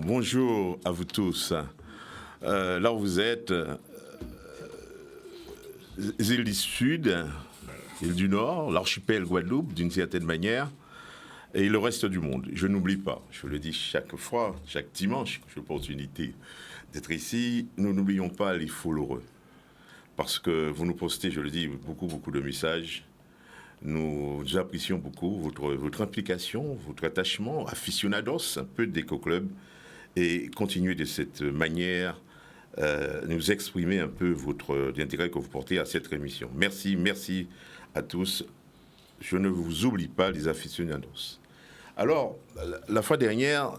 Bonjour à vous tous. Là où vous êtes, îles du Sud, îles du Nord, l'archipel Guadeloupe d'une certaine manière, et le reste du monde. Je n'oublie pas, je le dis chaque fois, chaque dimanche, j'ai l'opportunité d'être ici, nous n'oublions pas les followers. Parce que vous nous postez, je le dis, beaucoup de messages. Nous apprécions beaucoup votre implication, votre attachement, aficionados, un peu d'Eco-Club, et continuez de cette manière nous exprimer un peu l'intérêt que vous portez à cette émission. Merci à tous. Je ne vous oublie pas, les aficionados. Alors, la fois dernière,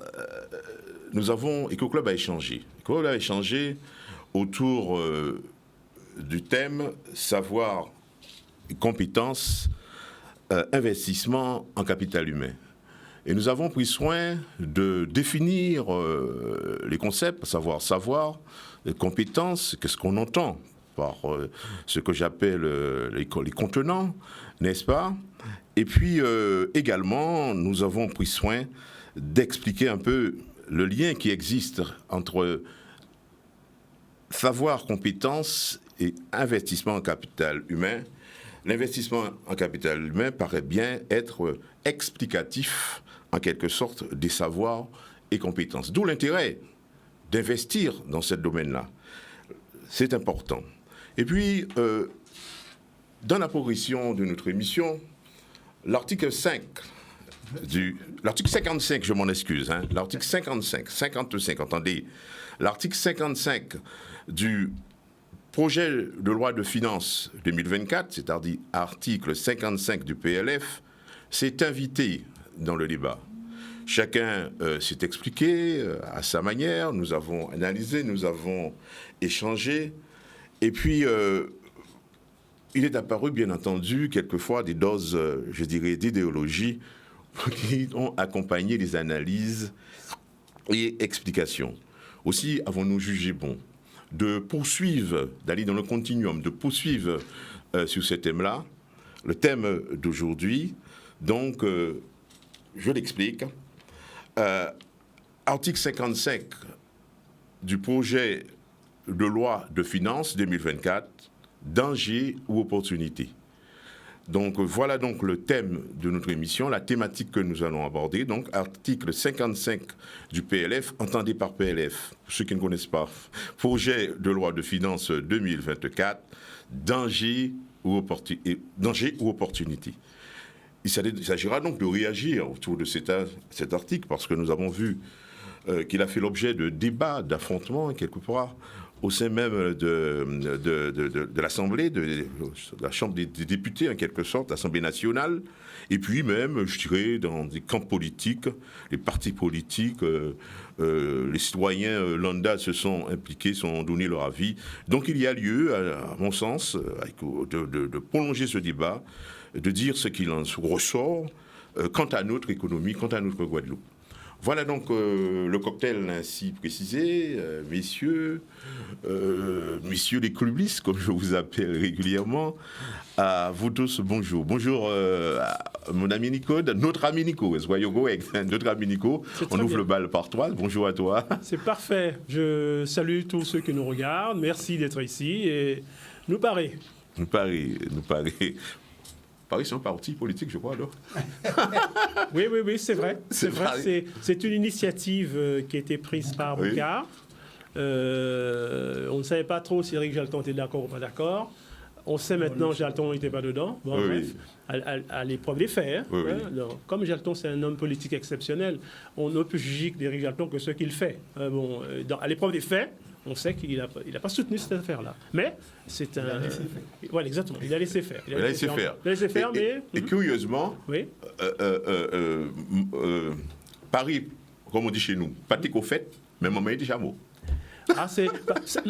Eco-Club a échangé. Eco-Club a échangé autour du thème savoir et compétences, investissement en capital humain. Et nous avons pris soin de définir les concepts, à savoir, les compétences, qu'est-ce qu'on entend par ce que j'appelle les contenants, n'est-ce pas? Et puis également, nous avons pris soin d'expliquer un peu le lien qui existe entre savoir, compétences et investissement en capital humain. L'investissement en capital humain paraît bien être explicatif, en quelque sorte, des savoirs et compétences. D'où l'intérêt d'investir dans ce domaine-là. C'est important. Et puis, dans la progression de notre émission, l'article 55, je m'en excuse, l'article 55, entendez, l'article 55 du projet de loi de finances 2024, c'est-à-dire article 55 du PLF, s'est invité dans le débat. Chacun s'est expliqué à sa manière, nous avons analysé, nous avons échangé, et puis il est apparu, bien entendu, quelquefois des doses, je dirais, d'idéologie qui ont accompagné les analyses et explications. Aussi, avons-nous jugé bon de poursuivre, d'aller dans le continuum, de poursuivre sur ce thème-là, le thème d'aujourd'hui. Donc, je l'explique. Article 55 du projet de loi de finances 2024, danger ou opportunité. Donc, voilà donc le thème de notre émission, la thématique que nous allons aborder. Donc, article 55 du PLF, entendez par PLF, pour ceux qui ne connaissent pas, projet de loi de finances 2024, danger ou opportunité. Il s'agira donc de réagir autour de cet article, parce que nous avons vu qu'il a fait l'objet de débats, d'affrontements, quelque part, au sein même de l'Assemblée, de la Chambre des députés, en quelque sorte, l'Assemblée nationale, et puis même, je dirais, dans des camps politiques, les partis politiques, les citoyens lambda se sont impliqués, ont donné leur avis. Donc il y a lieu, à mon sens, de prolonger ce débat, de dire ce qu'il en ressort quant à notre économie, quant à notre Guadeloupe. Voilà donc le cocktail ainsi précisé, messieurs les clubistes, comme je vous appelle régulièrement, à vous tous, bonjour. Bonjour mon ami Nico, notre ami Nico, notre ami Nico, on ouvre le bal par toi, bonjour à toi. C'est parfait, je salue tous ceux qui nous regardent, merci d'être ici et nous parler. Paris, c'est un parti politique, je crois, alors. Oui, c'est vrai. C'est une initiative qui a été prise par Boucard. On ne savait pas trop si Éric Jalton était d'accord ou pas d'accord. On sait maintenant que Jalton n'était pas dedans. Bon, bref, à l'épreuve des faits. Alors, comme Jalton, c'est un homme politique exceptionnel, on ne peut juger d'Éric Jalton que ce qu'il fait. À l'épreuve des faits, on sait qu'il n'a pas soutenu cette affaire-là. Mais c'est un... Il a laissé faire. Voilà, exactement. Il a laissé faire. Et curieusement, Paris, comme on dit chez nous, pas qu'au fait, mais maman est déjà mot.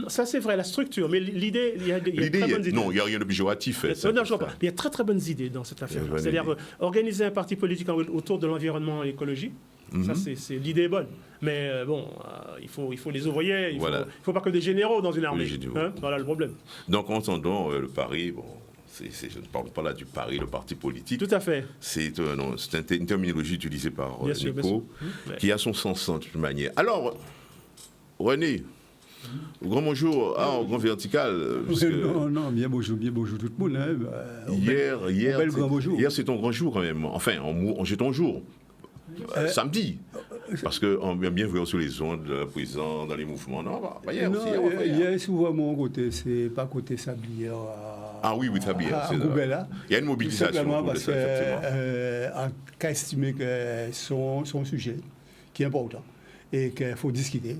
Ça, c'est vrai, la structure. Mais l'idée, il y a très bonnes idées. Non, il n'y a rien de péjoratif. Non, je vois pas. Il y a très, très bonnes idées dans cette affaire. C'est-à-dire organiser un parti politique autour de l'environnement et l'écologie. Ça, c'est l'idée est bonne. Mais il faut les ouvriers. Il ne faut pas que des généraux dans une armée. Voilà le problème. Donc, en entendant le pari, je ne parle pas là du pari, le parti politique. Tout à fait. C'est une terminologie utilisée par Nico, qui a son sens de toute manière. Alors, René, grand bonjour, au grand vertical. Non, bien bonjour tout le monde. Hier, c'est ton grand jour quand même. Enfin, j'ai ton jour. Samedi. Parce qu'on vient bien voir sur les ondes, présent dans les mouvements. Non, pas hier aussi. Hier, souvent, mon côté, c'est pas côté Sablière. Oui, Sablière. Il y a une mobilisation. Simplement parce qu'on a estimé que son sujet, qui est important, et qu'il faut discuter.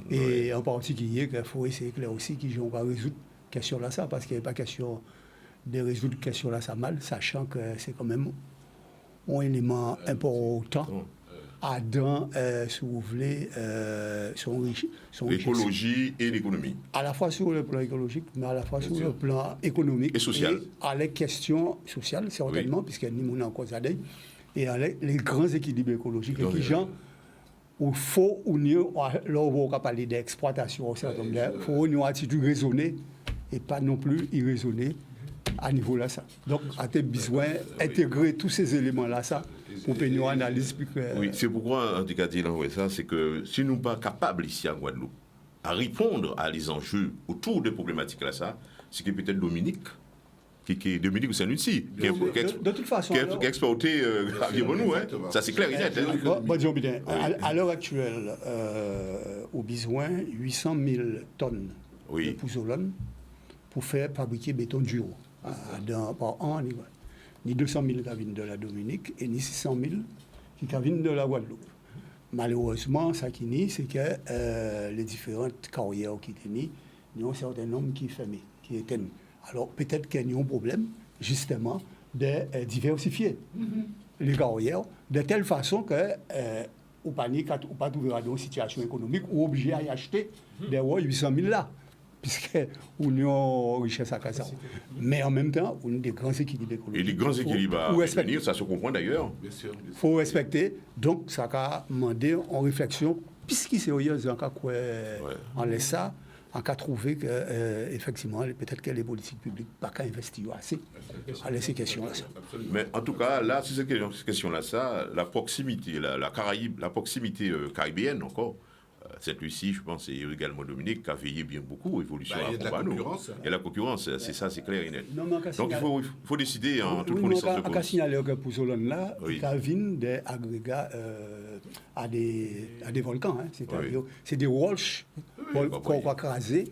Et en particulier, qu'il faut essayer clair aussi qu'ils vont résoudre la question là, ça, parce qu'il n'y a pas question de résoudre la question là, ça mal, sachant que c'est quand même un élément important dans, si vous voulez, son l'écologie et l'économie. À la fois sur le plan écologique, mais à la fois sur le plan économique. Et social. Et à les questions sociales, certainement, puisqu'il y a ni en cause à l'aide, et à les grands équilibres écologiques. Et qui, gens, il faut unir, là, on va parler d'exploitation, il faut unir une attitude raisonnée et pas non plus irraisonnée à niveau là, ça. Donc, à tes besoins, intégrer tous ces éléments-là, ça, pour faire une analyse plus claire. Oui, c'est pourquoi, en tout cas, ça, c'est que si nous ne sommes pas capables ici à Guadeloupe à répondre à les enjeux autour des problématiques là, ça, c'est que peut-être Dominique, qui est Dominique Saint-Lucie, qui a exporté environ nous, ça c'est clair et net. À l'heure actuelle, au besoin 800 000 tonnes de pouzzolone pour faire fabriquer béton dur par an, ni 200 000 qui viennent de la Dominique et ni 600 000 qui viennent de la Guadeloupe. Malheureusement, ça qui nie, c'est que les différentes carrières qui étaient nées, il y a un certain nombre qui fermé, qui éteignent. Alors peut-être qu'il y a un problème, justement, de diversifier les carrières de telle façon que au panier, ou pas trouver dans une situation économique ou obligé à y acheter des 800 000 là, puisqu'on a une richesse à casa. Mais en même temps, on a des grands équilibres économiques. Et les grands équilibres à venir, ça se comprend d'ailleurs. Il faut respecter. Donc, ça a demandé en réflexion, puisqu'il est sérieux, on laisse ça, en cas trouvé que, effectivement, peut-être que les politiques publiques n'ont pas investir assez à laisser ces questions-là. Mais en tout cas, là, sur cette question-là, ça, la proximité, la Caraïbe, la proximité caribéenne encore, cette Lucie, je pense, et également Dominique, qui a veillé bien beaucoup, évolution il y a de la concurrence. Il y a la concurrence, c'est ça, c'est clair et net. Donc il faut décider en toute connaissance de cause. On a signalé que pour Solon là, il y a des agrégats à des volcans. C'est-à-dire, c'est des roches qu'on va craser,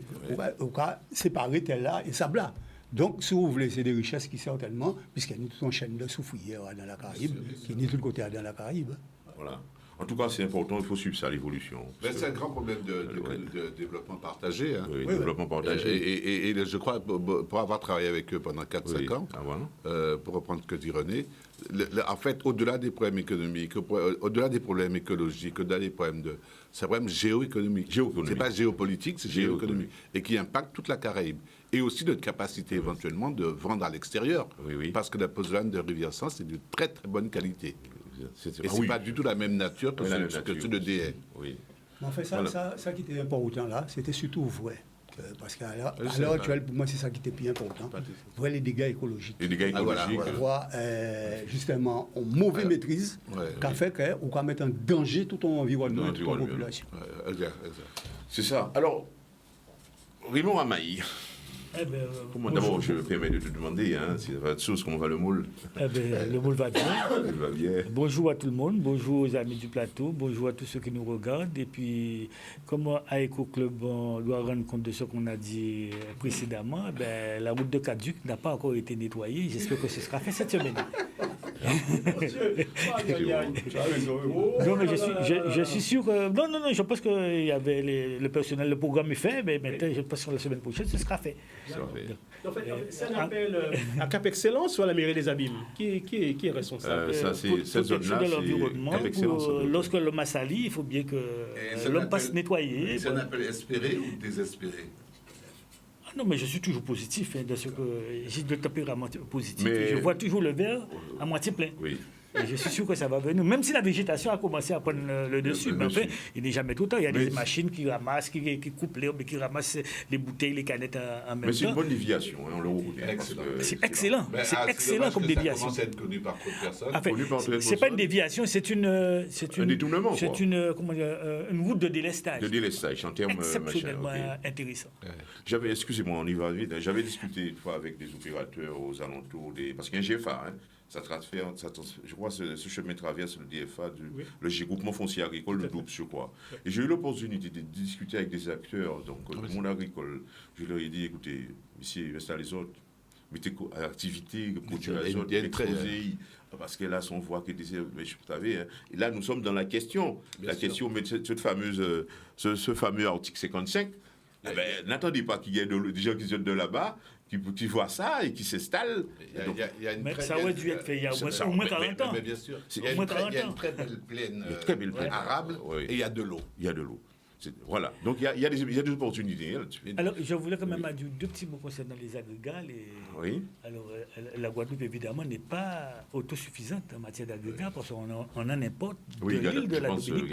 on va séparer tel là et sable là. Donc, si vous voulez, c'est des richesses qui certainement, puisqu'il y a toute une chaîne de soufrières dans la Caraïbe, qui est de tout côté dans la Caraïbe. Voilà. En tout cas, c'est important, il faut suivre ça, l'évolution. C'est un grand problème de développement partagé. Oui, développement partagé. Et je crois, pour avoir travaillé avec eux pendant 4-5 ans, pour reprendre ce que dit René, en fait, au-delà des problèmes économiques, au-delà des problèmes écologiques, au-delà des problèmes c'est un problème géoéconomique. C'est pas géopolitique, c'est géoéconomique. Et qui impacte toute la Caraïbe. Et aussi notre capacité éventuellement de vendre à l'extérieur. Parce que la pozolane de Rivière-Sans, c'est de très très bonne qualité. Et ce n'est pas du tout la même nature que ceux de DE. Oui. En fait, ça qui était important là, c'était surtout vrai. Parce qu'à l'heure actuelle, pour moi, c'est ça qui était plus important. Voir les dégâts écologiques. Les dégâts écologiques. Voir justement une mauvaise maîtrise qui a fait qu'on va mettre en danger tout ton environnement et toute la population. C'est ça. Alors, Raymond Amaï. D'abord, je me permets de te demander si ça va être chose, comment va le moule. Le moule va bien. Il va bien. Bonjour à tout le monde, bonjour aux amis du plateau, bonjour à tous ceux qui nous regardent. Et puis, comme à Eco Club, on doit rendre compte de ce qu'on a dit précédemment, la route de Caduc n'a pas encore été nettoyée. J'espère que ce sera fait cette semaine. Non, mais je suis sûr que... Non, je pense qu'il y avait le personnel, le programme est fait, mais maintenant, je pense que la semaine prochaine, ce sera fait. En fait, c'est un appel à Cap Excellence ou à la mairie des Abîmes? Qui est responsable? Cette zone-là, de l'environnement. Lorsque l'homme a sali, il faut bien que l'homme passe nettoyer. C'est un appel espéré ou désespéré? Non, mais je suis toujours positif, de ce que j'ai de tempérament positif. Mais... Je vois toujours le verre à moitié plein. Oui. Et je suis sûr que ça va venir, même si la végétation a commencé à prendre le dessus. Mais enfin, il n'est jamais tout le temps. Il y a des machines qui ramassent, qui coupent l'herbe, qui ramassent les bouteilles, les canettes en même temps. Mais c'est une bonne déviation, on le reconnaît. C'est excellent. C'est excellent comme déviation. Ça commence à être connu par trop de personnes. Enfin, c'est pas une déviation, c'est un détournement. C'est une route de délestage. De délestage, en termes exceptionnellement intéressant. Excusez-moi, on y va vite. J'avais discuté une fois avec des opérateurs aux alentours des... Parce qu'il y a un GFA, ça je crois que ce chemin traverse le DFA, le groupement foncier agricole de Doubs, je crois. Et j'ai eu l'opportunité de discuter avec des acteurs, donc du monde agricole. Je leur ai dit, écoutez, ici, installez les autres, mettez activité, culture les autres, exposez, parce que là, on voit que mais vous savez, et là, nous sommes dans la question. Mais ce fameux article 55, n'attendez pas qu'il y ait des gens qui viennent de là-bas, qui voient ça et qui s'installent. Mais ça aurait dû être fait il y a au moins 40 ans. Mais bien sûr. Il y a une très belle plaine arable et il y a de l'eau. Il y a de l'eau. Voilà. Donc il y a des opportunités là-dessus. Alors, je voulais quand même dire deux petits mots concernant les agrégats. Oui. Alors, la Guadeloupe, évidemment, n'est pas autosuffisante en matière d'agrégats parce qu'on en importe de l'île de la Dominique.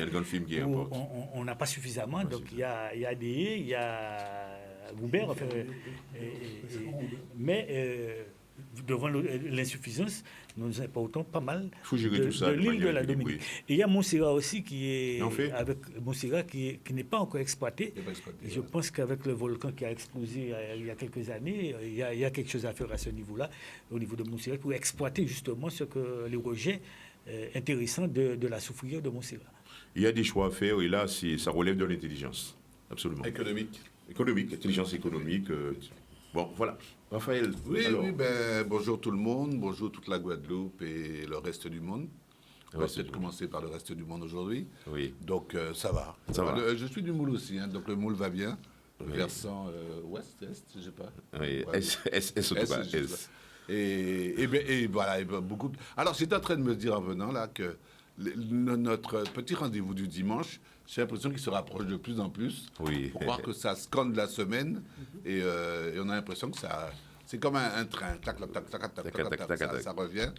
On n'a pas suffisamment. Donc, il y a des haies, il y a Goubert, mais devant l'insuffisance, nous importons pas mal de l'île de la Dominique. Oui. Et il y a Montserrat aussi qui est avec Montserrat qui n'est pas encore exploité. Et je pense qu'avec le volcan qui a explosé il y a quelques années, il y a quelque chose à faire à ce niveau-là, au niveau de Montserrat, pour exploiter justement les rejets intéressants de la soufrière de Montserrat. Il y a des choix à faire et là, ça relève de l'intelligence. Absolument. Économique, intelligence économique. Bon, voilà. Raphaël. Oui, bonjour tout le monde, bonjour toute la Guadeloupe et le reste du monde. On va peut-être commencer par le reste du monde aujourd'hui. Oui. Donc, ça va. Je suis du Moule aussi, donc le Moule va bien. Versant ouest, est, je ne sais pas. Oui, S. Et voilà, beaucoup. Alors, j'étais en train de me dire en venant là que notre petit rendez-vous du dimanche, j'ai l'impression qu'il se rapproche de plus en plus. Oui. Pour croire que ça scande la semaine et on a l'impression que c'est comme un train. Ça revient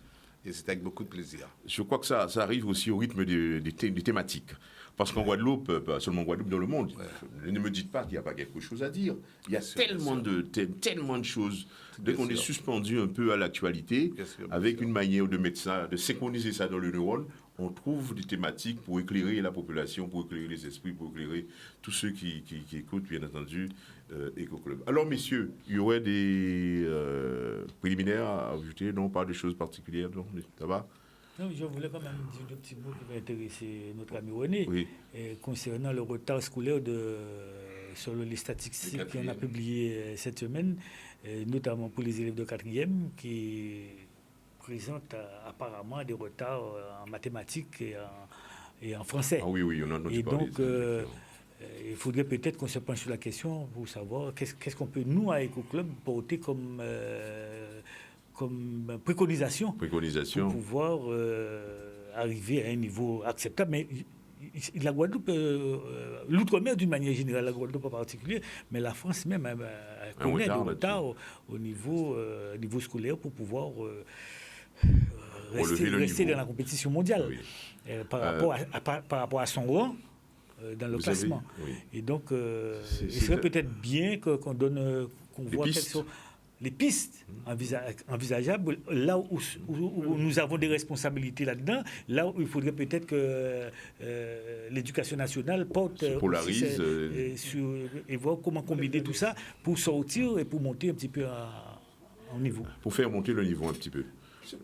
et c'est avec beaucoup de plaisir. Je crois que ça arrive aussi au rythme des thématiques. Parce qu'en Guadeloupe, pas seulement en Guadeloupe, dans le monde, ne me dites pas qu'il n'y a pas quelque chose à dire. Il y a tellement de choses. Dès qu'on est suspendu un peu à l'actualité, avec une manière de mettre ça, de synchroniser ça dans le neurone, on trouve des thématiques pour éclairer la population, pour éclairer les esprits, pour éclairer tous ceux qui écoutent, bien entendu, Éco-Club. Alors, messieurs, il y aurait des préliminaires à ajouter, non, pas de choses particulières, non, ça va? Non, je voulais quand même dire deux petits mots qui vont intéresser notre ami René, concernant le retard scolaire sur les statistiques qu'on a publiées cette semaine, notamment pour les élèves de 4e qui présentent apparemment des retards en mathématiques et en français. Ah oui, on en a et donc, il faudrait peut-être qu'on se penche sur la question pour savoir qu'est-ce qu'on peut, nous, à Éco-Club, porter comme préconisation pour pouvoir arriver à un niveau acceptable. Mais la Guadeloupe, l'outre-mer d'une manière générale, la Guadeloupe en particulier, mais la France même connaît des retards au niveau scolaire pour pouvoir rester dans la compétition mondiale par rapport à son rang dans le classement. Et donc, il serait peut-être bien qu'on voit quelles sont les pistes envisageables, là où nous avons des responsabilités là-dedans, là où il faudrait peut-être que l'éducation nationale porte et voir comment combiner tout ça pour sortir et pour monter un petit peu en niveau. Pour faire monter le niveau un petit peu.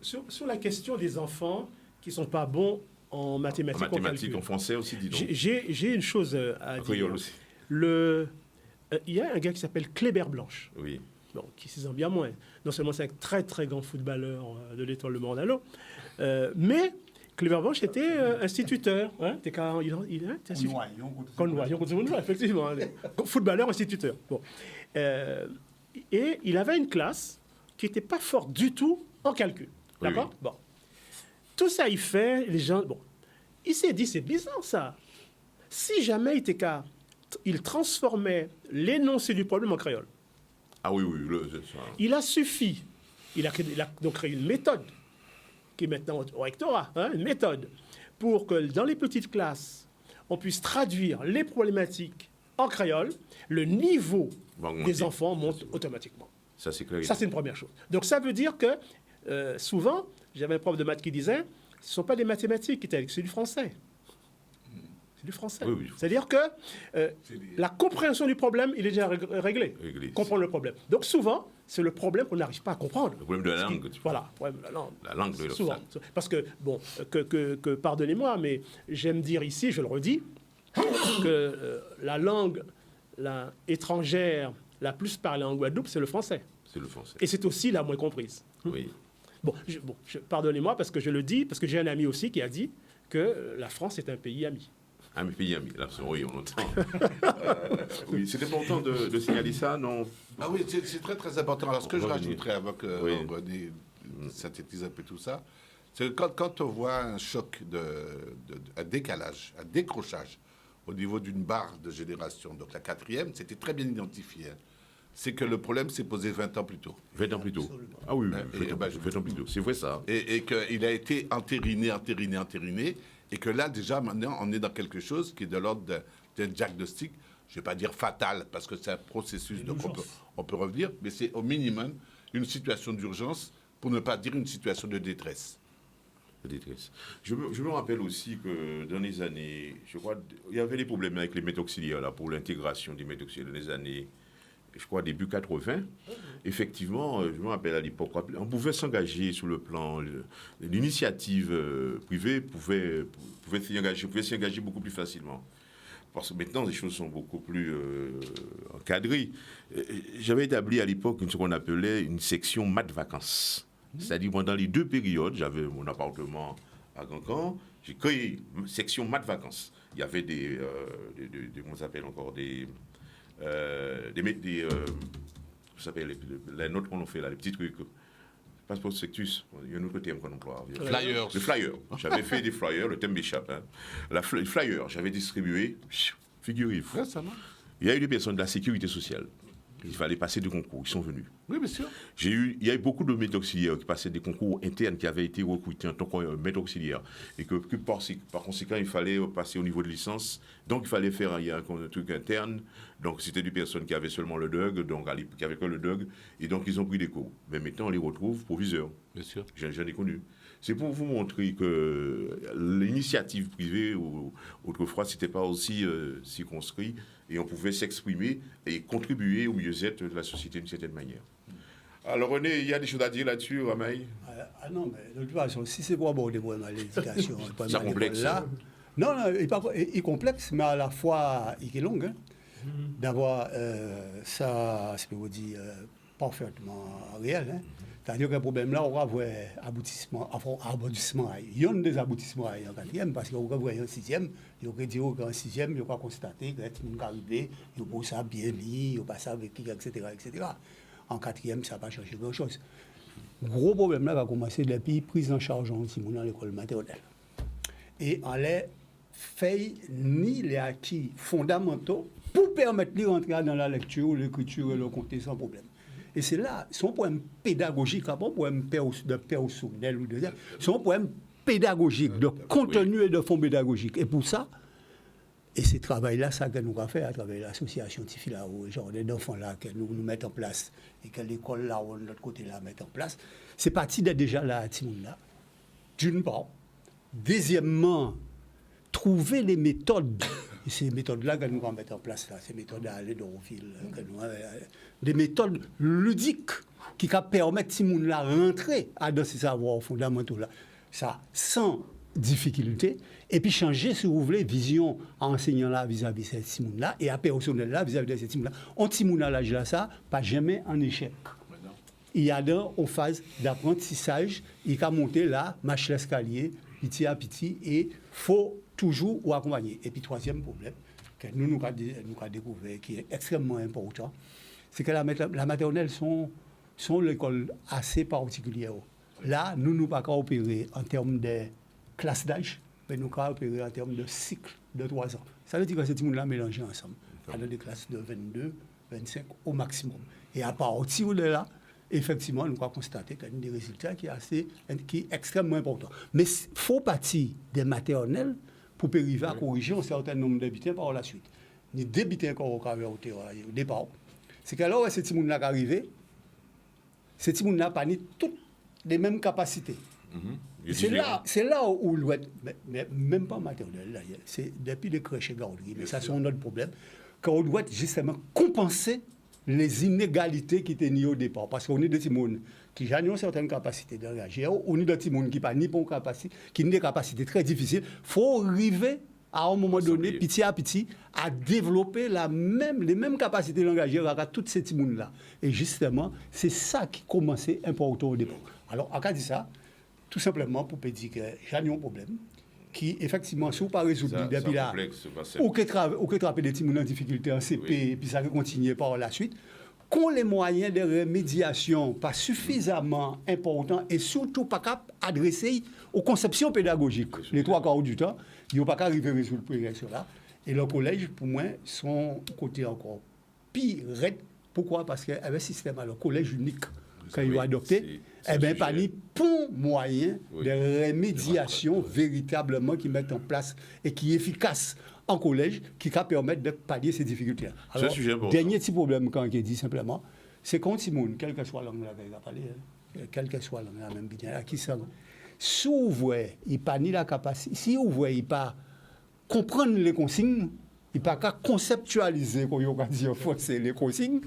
Sur la question des enfants qui ne sont pas bons en mathématiques, en français aussi, dis donc. J'ai une chose à dire. Aussi. Il y a un gars qui s'appelle Kléber Blanche. Oui. bon, qui 6 ans bien moins. Non seulement c'est un très très grand footballeur de l'Étoile de Mornalo, mais Cleverbanche était instituteur. Hein, effectivement. Footballeur, instituteur. Bon. Et il avait une classe qui n'était pas forte du tout en calcul. D'accord ? Bon. Tout ça, il fait, les gens... Bon. Il s'est dit, c'est bizarre, ça. Si jamais il transformait l'énoncé du problème en créole. Ah oui, c'est ça. Il a suffi. Il a donc créé une méthode, qui est maintenant au rectorat, une méthode, pour que dans les petites classes, on puisse traduire les problématiques en créole, le niveau des enfants monte automatiquement. Ça, c'est clair. Ça, c'est une première chose. Donc, ça veut dire que, souvent, j'avais un prof de maths qui disait, ce ne sont pas des mathématiques, c'est du français. C'est du français. Oui. C'est-à-dire que la compréhension du problème, il est déjà réglé. Comprendre le problème. Donc, souvent, c'est le problème qu'on n'arrive pas à comprendre. Le problème de la langue. Voilà, le problème de la langue. La langue de souvent. Parce que, bon, pardonnez-moi, mais j'aime dire ici, je le redis, que la langue étrangère la plus parlée en Guadeloupe, c'est le français. C'est le français. Et c'est aussi la moins comprise. Oui. Bon, pardonnez-moi parce que je le dis, parce que j'ai un ami aussi qui a dit que la France est un pays ami. Un pays ami, là, oui, on entend. Oui, c'est important de signaler ça, non? Ah oui, c'est très très important. Alors, ce que je rajouterais avant que René synthétise un peu tout ça, c'est que quand on voit un choc, un décalage, un décrochage au niveau d'une barre de génération, donc la 4e, c'était très bien identifié. Hein. C'est que le problème s'est posé 20 ans plus tôt. 20 ans plus tôt. Absolument. Ah oui, 20 ans plus tôt. C'est vrai ça. Et qu'il a été entériné, et que là, déjà, maintenant, on est dans quelque chose qui est de l'ordre d'un diagnostic, je ne vais pas dire fatal, parce que c'est un processus, donc on peut revenir, mais c'est au minimum une situation d'urgence, pour ne pas dire une situation de détresse. Je me rappelle aussi que dans les années, je crois, il y avait des problèmes avec les maîtres auxiliaires, là, pour l'intégration des maîtres auxiliaires dans les années, je crois, début 80. Effectivement, je me rappelle à l'époque, on pouvait s'engager sur le plan, l'initiative privée pouvait s'y engager beaucoup plus facilement. Parce que maintenant, les choses sont beaucoup plus encadrées. J'avais établi à l'époque ce qu'on appelait une section maths vacances. C'est-à-dire, pendant les 2 périodes, j'avais mon appartement à Gancan, j'ai créé une section maths vacances. Il y avait comment ça s'appelle encore, ça s'appelle les notes qu'on a fait là, les petits trucs. Passeport sectus, il y a un autre terme qu'on emploie. Flyers. Le flyer. J'avais fait des flyers, le thème m'échappe. Hein. Le flyer, j'avais distribué, figurez-vous. Il y a eu des personnes de la sécurité sociale. Il fallait passer des concours, ils sont venus. Oui, bien sûr. Il y a eu beaucoup de maîtres auxiliaires qui passaient des concours internes qui avaient été recrutés en tant que maîtres auxiliaires. Et que par conséquent, il fallait passer au niveau de licence. Donc, il fallait faire un truc interne. Donc, c'était des personnes qui avaient seulement le DUG, donc qui avaient que le DUG. Et donc, ils ont pris des cours. Mais maintenant, on les retrouve proviseurs. Bien sûr. J'en ai connu. C'est pour vous montrer que l'initiative privée, autrefois, ce n'était pas aussi circonscrit. Et on pouvait s'exprimer et contribuer au mieux-être de la société d'une certaine manière. Alors René, il y a des choses à dire là-dessus, Ramaï? Ah non, mais de toute façon, si c'est pour aborder l'éducation, c'est complexe. Là, non, il est complexe, mais à la fois, il est long. Hein, d'avoir ça, c'est pour vous dire, parfaitement réel. Hein. C'est-à-dire que le problème là, on va avoir aboutissement. Il y a des aboutissements en 4e, parce qu'on va voir en 6e, il y a dit qu'en 6e, il y a constaté que tout le monde arrivé, il n'y a pas ça bien mis, il n'y a pas ça avec qui, etc. En 4e, ça n'a pas changé grand-chose. Le gros problème là va commencer depuis prise en charge en dans l'école maternelle. Et on les fait ni les acquis fondamentaux pour permettre de rentrer dans la lecture, l'écriture et le compter sans problème. Et c'est là, son problème pédagogique, pas un problème personnel ou de ça, son problème pédagogique, de contenu et de fond pédagogique. Et pour ça, et ce travail-là, ça que nous avons fait à travers l'association Tifila, ou genre des enfants là que nous mettons en place, et que l'école là, ou de l'autre côté là, met en place, c'est parti de déjà là, à Timoun là, d'une part. Deuxièmement, trouver les méthodes. Et ces méthodes-là que nous allons mettre en place, là, ces méthodes à aller dans le fil, des méthodes ludiques qui permettent à Timoun là rentrer dans ces savoirs fondamentaux là. Ça, sans difficultés, et puis changer, si vous voulez, vision en enseignant là vis-à-vis de ces Timoun-là, et à personnel là vis-à-vis de ces Timoun-là. On Timoun à l'âge là, ça, pas jamais en échec. Il y a une phase d'apprentissage, il a monté là, marche l'escalier, petit à petit, et il faut toujours accompagner. Et puis, troisième problème, que nous avons découvert, qui est extrêmement important, c'est que la maternelle sont l'école assez particulière. Là, nous ne pouvons pas opérer en termes de classe d'âge, mais nous pouvons opérer en termes de cycle de 3 ans. Ça veut dire que ces petits là mélangés ensemble, dans des classes de 22, 25 au maximum. Et à partir de là, effectivement, nous avons constaté qu'il y a des résultats qui est extrêmement important. Mais il faut partir des maternelles pour arriver à corriger un certain nombre d'habitants par la suite. Ni d'habitants qu'on a au départ. C'est qu'alors, ces petits là qui arrivent, ces petits là pas toutes les mêmes capacités. C'est là où l'ouest, mais même pas maternelle, c'est depuis les crèches et garderies, mais ça c'est un autre problème, qu'on doit justement compenser les inégalités qui étaient nées au départ. Parce qu'on est des petits qui ont certaines capacités de réagir, on est des petits qui n'ont ni bonne capacité, qui ont des capacités très difficiles. Il faut arriver à un moment donné, petit à petit, à développer les mêmes capacités de langagières à tous ces petits là. Et justement, c'est ça qui commençait important au départ. Alors, à dit ça, tout simplement pour dire que j'ai un problème qui, effectivement, si vous ne pas résoudre depuis là, ou que attraper des petits en difficulté en CP, et puis ça va continuer par la suite, qu'ont les moyens de remédiation pas suffisamment importants et surtout pas capables d'adresser aux conceptions pédagogiques. Les 3/4 du temps, ils n'ont pas qu'à arriver à résoudre le problème là. Et le collège, pour moi, son côté encore pire. Pourquoi? Parce qu'il y avait un système, alors, collège unique, quand ils ont adopté, pas ni bon moyen de remédiation véritablement qui mettent en place et qui est efficace en collège, qui va permettre de pallier ces difficultés. Alors, dernier petit problème, quand il dit simplement, c'est quand Simone, quelle que soit la langue qu'il a parlé, quelle que soit la langue, même bien, à qui ça, si vous voyez, il n'a pas ni la capacité, si vous voyez, il pas comprendre les consignes, il n'a pas qu'à conceptualiser, comme on va dire, les consignes,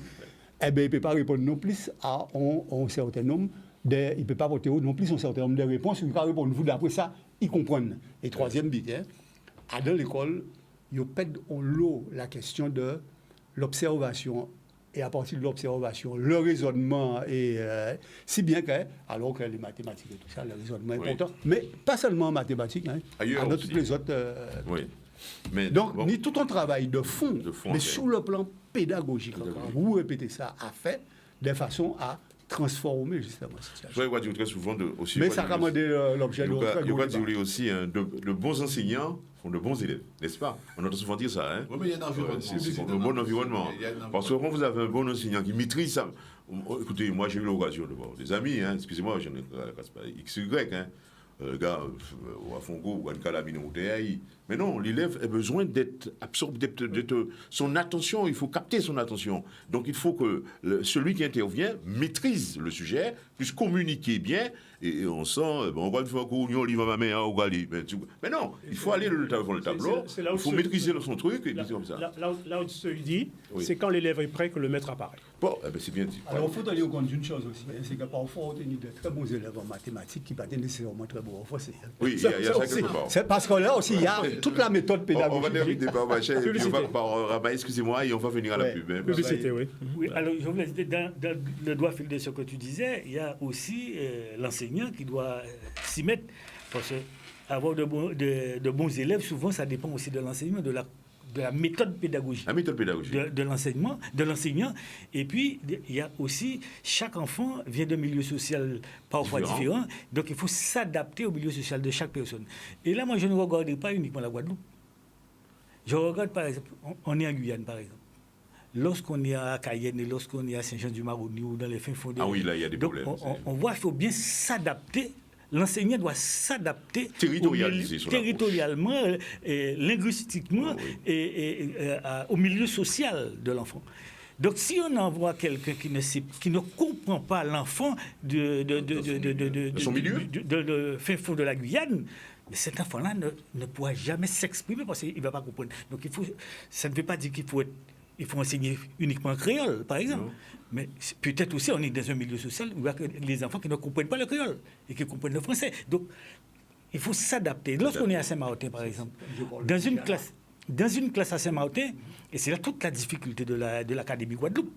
il ne peut pas répondre non plus à un certain nombre il ne peut pas voter non plus un certain nombre de réponses, il ne peut pas répondre. Vous, d'après ça, ils comprennent. Et troisième bit, dans l'école, ils pètent en lot la question de l'observation. Et à partir de l'observation, le raisonnement est si bien que, alors que les mathématiques et tout ça, le raisonnement est important, mais pas seulement en mathématiques, dans toutes les autres. Mais, donc, ni tout un travail de fond mais sur le plan pédagogique. Vous répétez ça à fait de façon à transformer justement la situation. Oui, très souvent aussi. Mais ça a commandé l'objet de l'autre. Il va dire aussi, de bons enseignants font de bons élèves, n'est-ce pas? On entend souvent dire ça. Oui, mais il y a un environnement. C'est un bon environnement. Parce que quand vous avez un bon enseignant qui maîtrise ça. Écoutez, moi j'ai eu l'occasion de voir des amis, excusez-moi, je ne casse pas XY, le gars, à Fongo, ou à Calabine, ou mais non, l'élève a besoin d'être absorbé, son attention, il faut capter son attention. Donc il faut que celui qui intervient maîtrise le sujet, puisse communiquer bien, et on sent, on va faire un coup, on livre ma main, on va aller. Mais non, il faut aller devant le tableau, il faut maîtriser son truc, et puis comme ça. Là où se dit, c'est quand l'élève est prêt que le maître apparaît. Bon, c'est bien dit. Alors il faut tenir compte d'une chose aussi, c'est que parfois on a de très bons élèves en mathématiques qui ne sont pas nécessairement très bons en français. Oui, il y a ça quelque part. C'est parce que là aussi, il y a toute la méthode pédagogique. On va terminer par Machin, et puis on va par Rabat, excusez-moi, et on va venir à la pub. Publicité, oui. Oui, alors je voulais dire, dans le doigt fil de ce que tu disais, il y a aussi l'enseignant qui doit s'y mettre. Parce que avoir de bons élèves, souvent, ça dépend aussi de l'enseignement, de la méthode pédagogique. La méthode pédagogique. De l'enseignant. Et puis, il y a aussi, chaque enfant vient d'un milieu social parfois différent. Donc, il faut s'adapter au milieu social de chaque personne. Et là, moi, je ne regarde pas uniquement la Guadeloupe. Je regarde, par exemple, on est en Guyane, par exemple. Lorsqu'on est à Cayenne et lorsqu'on est à Saint-Jean-du-Maroni ou dans les fins fonds de... Ah oui, là, il y a des problèmes. On voit qu'il faut bien s'adapter. L'enseignant doit s'adapter territorialement, linguistiquement au milieu social de l'enfant. Donc, si on envoie quelqu'un qui ne comprend pas l'enfant de son milieu, de fin fond de la Guyane, cet enfant-là ne pourra jamais s'exprimer parce qu'il ne va pas comprendre. Donc, ça ne veut pas dire qu'il faut enseigner uniquement en créole, par exemple. Non. Mais peut-être aussi, on est dans un milieu social où il y a les enfants qui ne comprennent pas le créole et qui comprennent le français. Donc, il faut s'adapter. Lorsqu'on est à Saint-Martin, par exemple, dans une classe à Saint-Martin, et c'est là toute la difficulté de l'Académie Guadeloupe,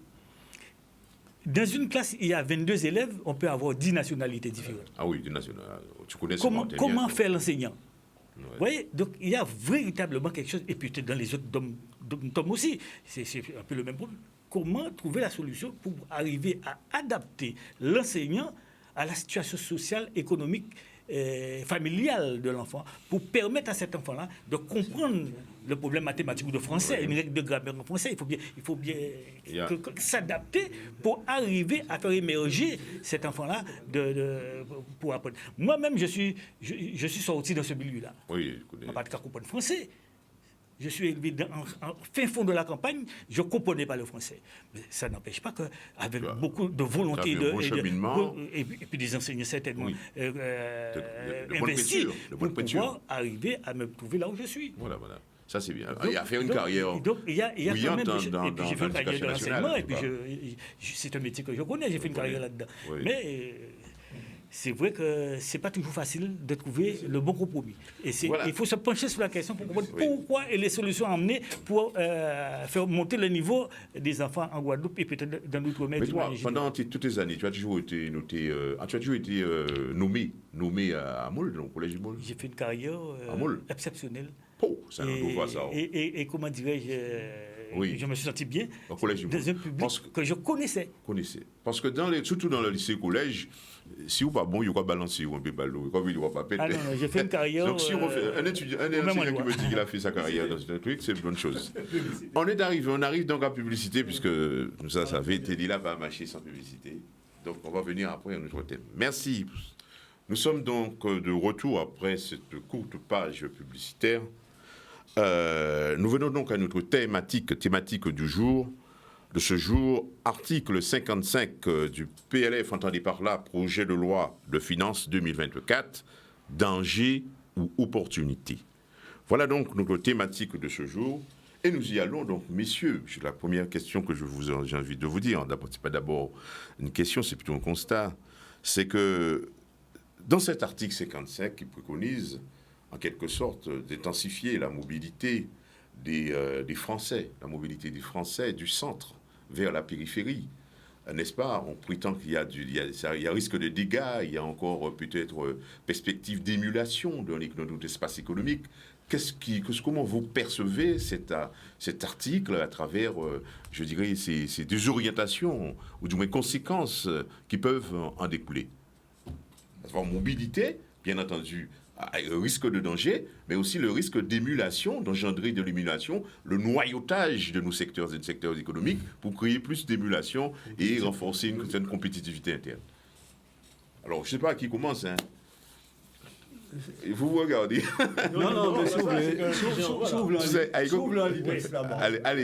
dans une classe, il y a 22 élèves, on peut avoir 10 nationalités différentes. Ah oui, 10 nationalités. Tu connais comment faire l'enseignant? Ouais. Vous voyez, donc il y a véritablement quelque chose, et puis dans les autres dom aussi, c'est un peu le même problème. Comment trouver la solution pour arriver à adapter l'enseignant à la situation sociale, économique, familiale de l'enfant, pour permettre à cet enfant-là de comprendre le problème mathématique ou de français, une règle de grammaire en français. Il faut bien s'adapter pour arriver à faire émerger cet enfant-là pour apprendre. Moi-même, je suis sorti dans ce milieu-là. Oui, je connais. On va pas comprendre français. Je suis élevé en fin fond de la campagne, je ne comprenais pas le français. Mais ça n'empêche pas qu'avec beaucoup de volonté et puis des enseignants certainement investis pour pouvoir arriver à me trouver là où je suis. Voilà. Ça, c'est bien. Il y a fait une carrière brillante dans j'ai fait une carrière de l'enseignement, et puis c'est un métier que je connais, j'ai fait une carrière là-dedans. Oui. Mais c'est vrai que ce n'est pas toujours facile de trouver le bon compromis. Et il faut se pencher sur la question pour comprendre pourquoi et les solutions à amener pour faire monter le niveau des enfants en Guadeloupe et peut-être dans l'outre-mer. Mais toi, pendant toutes tes années, tu as toujours été nommé à Moule, au collège de Moule. J'ai fait une carrière exceptionnelle. C'est un nouveau ça. Et comment dirais-je, je me suis senti bien au collège dans un public que je connaissais. Parce que surtout dans le lycée-collège, si vous pas bon, il va balancer un peu ballot. Comme il ne va pas péter. Ah non, j'ai fait une carrière. Donc si on refait, un enseignant qui me dit qu'il a fait sa carrière dans un truc, c'est une bonne chose. On arrive donc à publicité, puisque ça avait été dit là, va marcher sans publicité. Donc on va venir après à notre thème. Merci. Nous sommes donc de retour après cette courte page publicitaire. Nous venons donc à notre thématique du jour. De ce jour, article 55 du PLF, entendez par là, projet de loi de finances 2024, danger ou opportunité. Voilà donc notre thématique de ce jour. Et nous y allons donc, messieurs. La première question que j'ai envie de vous dire, c'est pas d'abord une question, c'est plutôt un constat, c'est que dans cet article 55 qui préconise, en quelque sorte, d'intensifier la mobilité des Français, la mobilité des Français du centre vers la périphérie, n'est-ce pas? On prétend qu'il y a risque de dégâts, il y a encore peut-être perspective d'émulation dans notre espace économique. Comment vous percevez cet article à travers, je dirais, ces désorientations, ou du moins conséquences qui peuvent en découler? En mobilité, bien entendu, le risque de danger, mais aussi le risque d'émulation, d'engendrer de l'émulation, le noyautage de nos secteurs économiques pour créer plus d'émulation et renforcer une certaine compétitivité interne. Alors, je ne sais pas à qui commence, hein. Vous regardez. Non, mais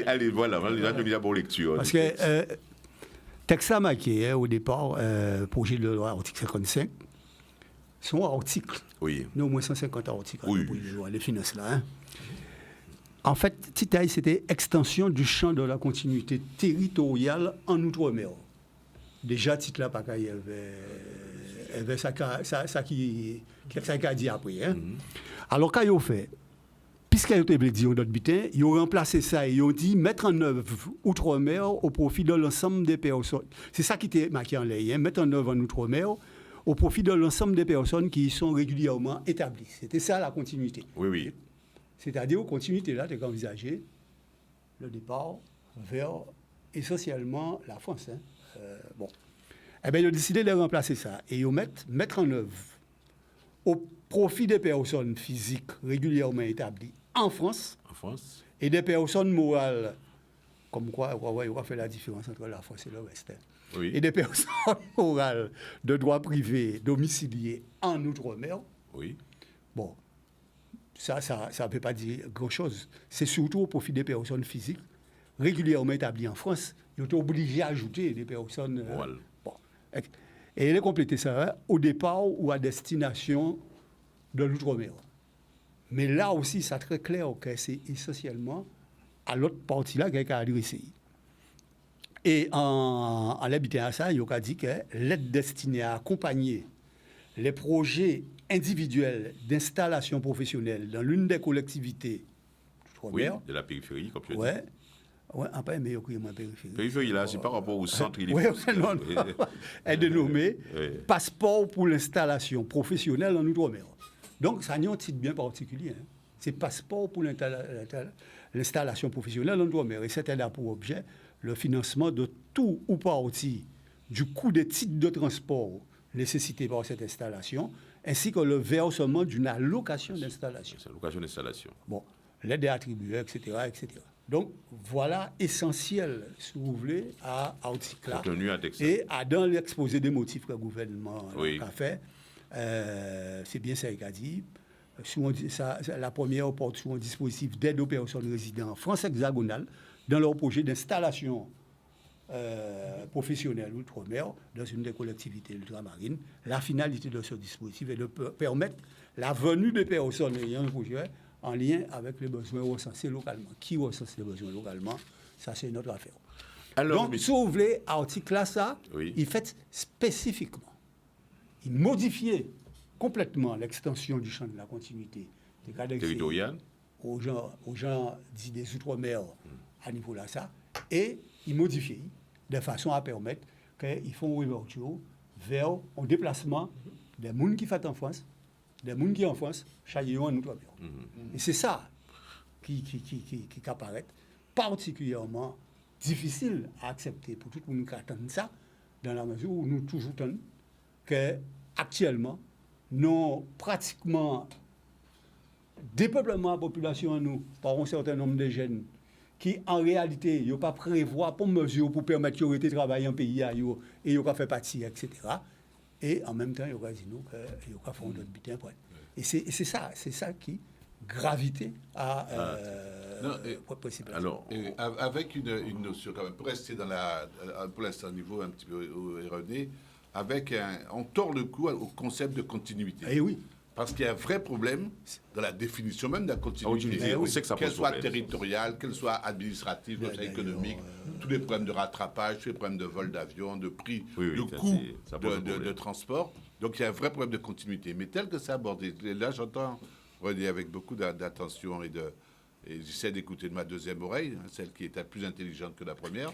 allez, voilà, on va donner d'abord lecture. Parce que texte à maquer, au départ, projet de loi article 55, sont articles. Oui. Nous, au moins 150 articles. Oui. Pour les lois, les finances là. Hein. En fait, Titaï, c'était extension du champ de la continuité territoriale en Outre-mer. Déjà, Titla Pakaï avait ça qui a dit après. Hein. Alors, quand ils ont fait, puisqu'ils ont dit d'autres butins, ils ont remplacé ça et ils ont dit mettre en œuvre Outre-mer au profit de l'ensemble des personnes. C'est ça qui était marqué en l'air. Hein, mettre en œuvre en Outre-mer au profit de l'ensemble des personnes qui y sont régulièrement établies. C'était ça la continuité. Oui. C'est-à-dire, continuité là, tu as envisagé le départ vers essentiellement la France. Hein. Bon. Eh bien, ils ont décidé de remplacer ça et ils ont mettre en œuvre au profit des personnes physiques régulièrement établies en France et des personnes morales, comme quoi on va faire la différence entre la France et le reste. Hein. Oui. Et des personnes morales de droit privé domiciliées en Outre-mer. Oui. Bon, ça ne peut pas dire grand-chose. C'est surtout au profit des personnes physiques régulièrement établies en France. Ils ont été obligés d'ajouter des personnes... Voilà. Bon. Et il a complété ça au départ ou à destination de l'Outre-mer. Mais là aussi, c'est très clair que c'est essentiellement à l'autre partie-là qu'il y a adressé. Et en l'habitant à ça, il a dit que l'aide destinée à accompagner les projets individuel d'installation professionnelle dans l'une des collectivités de la périphérie, comme tu dis. Oui, après, mais il y a périphérie. Périphérie, là, c'est par rapport au centre. Oui, non. Elle est dénommée passeport pour l'installation professionnelle en Outre-mer. Donc, ça a un titre bien particulier. Hein. C'est passeport pour l'installation professionnelle en Outre-mer. Et c'était là pour objet le financement de tout ou partie du coût des titres de transport nécessités par cette installation, ainsi que le versement d'une allocation d'installation. C'est allocation d'installation. Bon, l'aide est attribuée, etc., etc. Donc, voilà essentiel, si vous voulez, à Outikla. Et dans l'exposé des motifs que le gouvernement a fait, c'est bien ça qu'il a dit. La première porte sur un dispositif d'aide aux personnes résidant en France hexagonale dans leur projet d'installation professionnelle outre-mer dans une des collectivités ultramarines. La finalité de ce dispositif est de permettre la venue des personnes ayant un projet en lien avec les besoins recensés localement. Qui recense les besoins localement? Ça, c'est notre affaire. Alors, donc, si vous voulez, article là, ça, il fait spécifiquement, il modifie complètement l'extension du champ de la continuité territoriale aux gens dits des outre-mer à niveau là, ça, et il modifie de façon à permettre qu'ils font ouverture vers un déplacement des gens qui font en France, des gens qui en France, chaque en outre-mer. Et c'est ça qui apparaît particulièrement difficile à accepter pour tout le monde qui attend ça, dans la mesure où nous toujours attendons qu'actuellement, nous pratiquement dépeuplement de la population nous, par un certain nombre de jeunes qui, en réalité, n'ont pas prévoir pour mesure pour permettre de travailler en pays et ils n'ont pas fait partie, etc. Et en même temps, ils ont dit nous qu'ils n'ont pas fait d'autres butin. Et c'est ça qui gravité à principal. Alors, avec une notion quand même, pour rester pour l'instant au niveau un petit peu erroné, on tord le cou au concept de continuité. Eh oui. Parce qu'il y a un vrai problème dans la définition même de la continuité. On sait que ça qu'elle soit territoriale, qu'elle soit administrative, économique, tous les problèmes de rattrapage, tous les problèmes de vol d'avion, de prix, de coût de transport. Donc il y a un vrai problème de continuité. Mais tel que c'est abordé, là j'entends René avec beaucoup d'attention et j'essaie d'écouter de ma deuxième oreille, celle qui était plus intelligente que la première.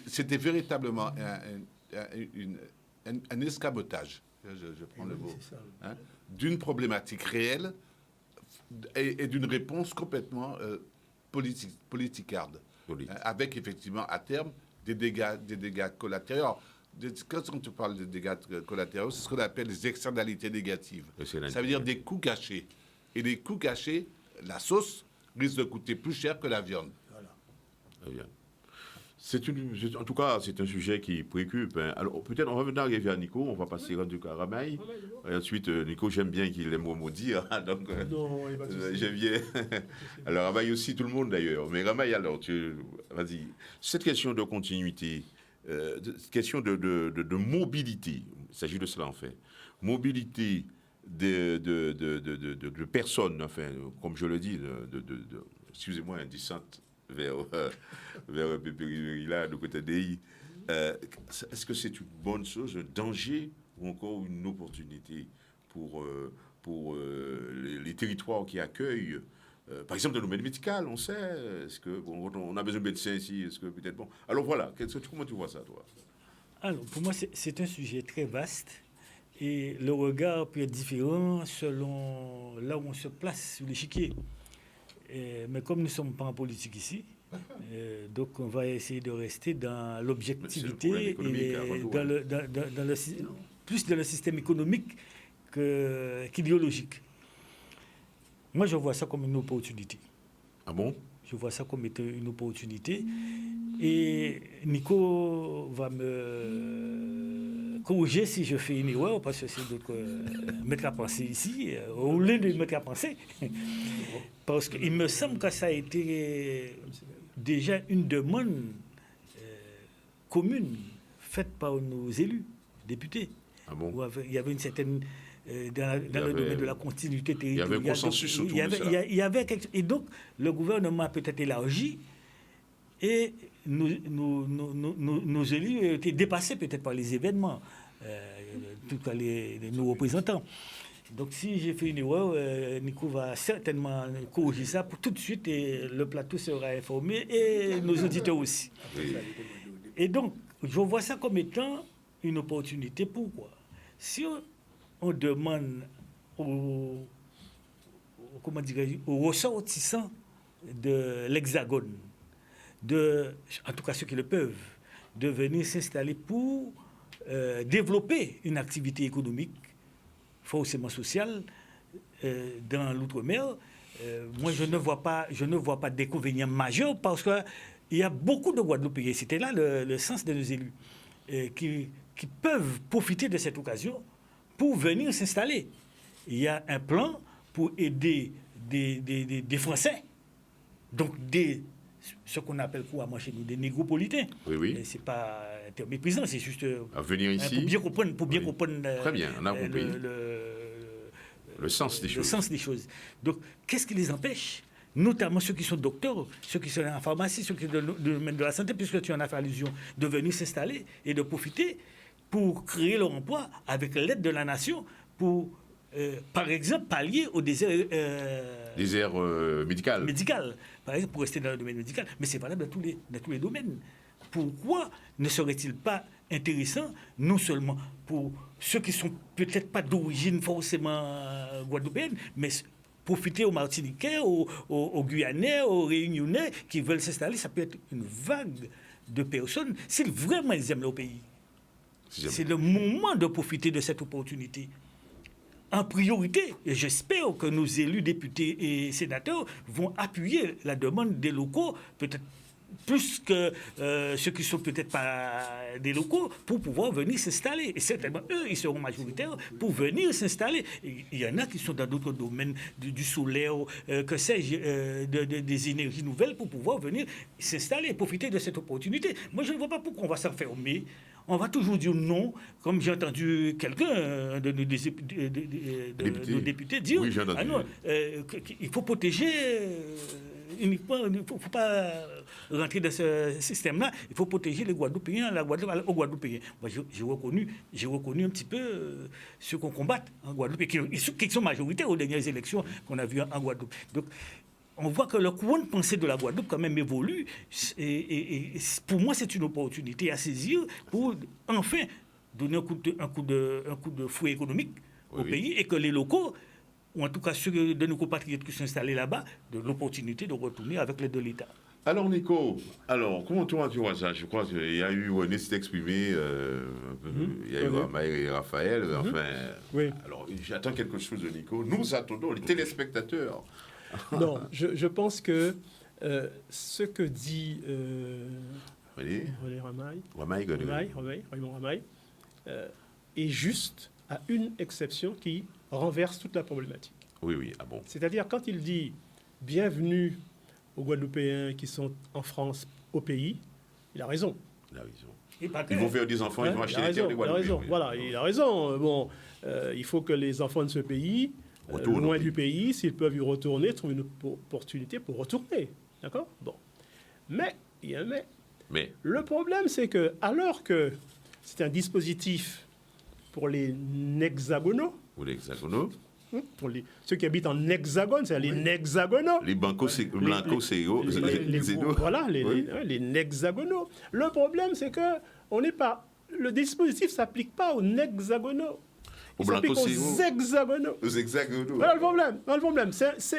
C'était véritablement un escamotage. Je prends le mot, d'une problématique réelle et d'une réponse complètement politicarde, avec effectivement à terme des dégâts collatéraux. Quand on parle de dégâts collatéraux, c'est ce qu'on appelle les externalités négatives. Ça veut dire des coûts cachés. Et les coûts cachés, la sauce risque de coûter plus cher que la viande. Voilà. En tout cas, c'est un sujet qui préoccupe. Hein. Alors, peut-être, on va venir arriver à Nico, on va passer du Ramaï. Et ensuite, Nico, j'aime bien qu'il aime me dire. Donc, j'aime bien. Alors, Ramaï aussi, tout le monde d'ailleurs. Mais Ramaï, alors, vas-y. Cette question de continuité, question de mobilité, il s'agit de cela en fait. Mobilité de personnes, enfin, comme je le dis, excusez-moi, indécente. Vers là, de côté d'Aïe. Est-ce que c'est une bonne chose, un danger ou encore une opportunité pour les territoires qui accueillent, par exemple, le domaine médical, on sait, est-ce que on a besoin de médecins ici, est-ce que peut-être bon. Alors voilà, comment tu vois ça, toi? Alors pour moi, c'est un sujet très vaste et le regard peut être différent selon là où on se place sur l'échiquier. Mais comme nous ne sommes pas en politique ici, donc on va essayer de rester dans l'objectivité et plus dans le système économique qu'idéologique. Moi, je vois ça comme une opportunité. Ah bon? Je vois ça comme une opportunité. Et Nico va me corriger si je fais une erreur, parce que c'est donc mettre à penser ici, au lieu de mettre à penser. Parce qu'il me semble que ça a été déjà une demande commune faite par nos élus, députés. Ah bon? Où il y avait une certaine... dans le domaine de la continuité territoriale. Il y avait un consensus autour de ça. Il y avait et donc, le gouvernement a peut-être élargi et nos élus étaient dépassés peut-être par les événements tout cas nos représentants. Donc si j'ai fait une erreur, Nico va certainement corriger ça pour tout de suite et le plateau sera informé et nos auditeurs aussi. Et donc, je vois ça comme étant une opportunité. Pourquoi? Si on demande aux ressortissants de l'Hexagone, en tout cas ceux qui le peuvent, de venir s'installer pour développer une activité économique, forcément sociale, dans l'outre-mer, moi je ne vois pas d'inconvénient majeur parce qu'il y a beaucoup de Guadeloupéens, c'était là le sens de nos élus, qui peuvent profiter de cette occasion pour venir s'installer. Il y a un plan pour aider des Français, donc ce qu'on appelle couramment chez nous des négropolitains. Oui. C'est pas un terme méprisant, c'est juste à venir ici pour bien comprendre très bien, on a compris le sens des choses. Le sens des choses. Donc, qu'est-ce qui les empêche, notamment ceux qui sont docteurs, ceux qui sont en pharmacie, ceux qui sont dans le domaine de la santé, puisque tu en as fait allusion, de venir s'installer et de profiter pour créer leur emploi avec l'aide de la nation pour, par exemple, pallier au désert médical. Par exemple, pour rester dans le domaine médical. Mais c'est valable dans tous les domaines. Pourquoi ne serait-il pas intéressant, non seulement pour ceux qui ne sont peut-être pas d'origine forcément guadeloupéenne, mais profiter aux Martiniquais, aux Guyanais, aux Réunionnais qui veulent s'installer, ça peut être une vague de personnes, si vraiment ils aiment leur pays. C'est le moment de profiter de cette opportunité. En priorité, et j'espère que nos élus, députés et sénateurs vont appuyer la demande des locaux, peut-être plus que ceux qui ne sont peut-être pas des locaux, pour pouvoir venir s'installer. Et certainement, eux, ils seront majoritaires pour venir s'installer. Il y en a qui sont dans d'autres domaines, du solaire, que sais-je, des énergies nouvelles, pour pouvoir venir s'installer et profiter de cette opportunité. Moi, je ne vois pas pourquoi on va s'enfermer. On va toujours dire non, comme j'ai entendu quelqu'un de nos députés dire, oui, ah non, il faut protéger uniquement, il ne faut pas rentrer dans ce système-là, il faut protéger les Guadeloupéens, la Guadeloupe aux Guadeloupéens. Moi, j'ai reconnu un petit peu ceux qu'on combat en Guadeloupe, qui sont majoritaires aux dernières élections qu'on a vues en Guadeloupe. Donc, on voit que le courant de pensée de la Guadeloupe quand même évolue. Et pour moi, c'est une opportunité à saisir pour enfin donner un coup de fouet économique au pays et que les locaux, ou en tout cas ceux de nos compatriotes qui sont installés là-bas, de l'opportunité de retourner avec l'aide de l'État. Alors Nico, comment toi tu vois ça? Je crois qu'il y a eu René s'est exprimé, il y a eu Ramaï et Raphaël, enfin. Oui. Alors j'attends quelque chose de Nico. Nous attendons les téléspectateurs. Non, je pense que ce que dit Raymond Ramaï est juste, à une exception qui renverse toute la problématique. Oui, ah bon. C'est-à-dire quand il dit « bienvenue aux Guadeloupéens qui sont en France, au pays », il a raison. Ils vont faire des enfants, ils vont acheter des terres des Guadeloupéens. Voilà, il a raison. Bon, il faut que les enfants de ce pays, loin du pays, s'ils peuvent y retourner, trouvent une opportunité pour retourner. D'accord? Bon. Mais, il y a un mais. Mais. Le problème, c'est que, alors que c'est un dispositif pour les hexagonaux, pour les hexagonaux, pour ceux qui habitent en hexagone, c'est-à-dire les hexagonaux. Les blancos, voilà, les hexagonaux. Le problème, c'est que le dispositif ne s'applique pas aux hexagonaux. Il s'applique aux hexagonaux. Aux hexagonaux. Voilà le problème.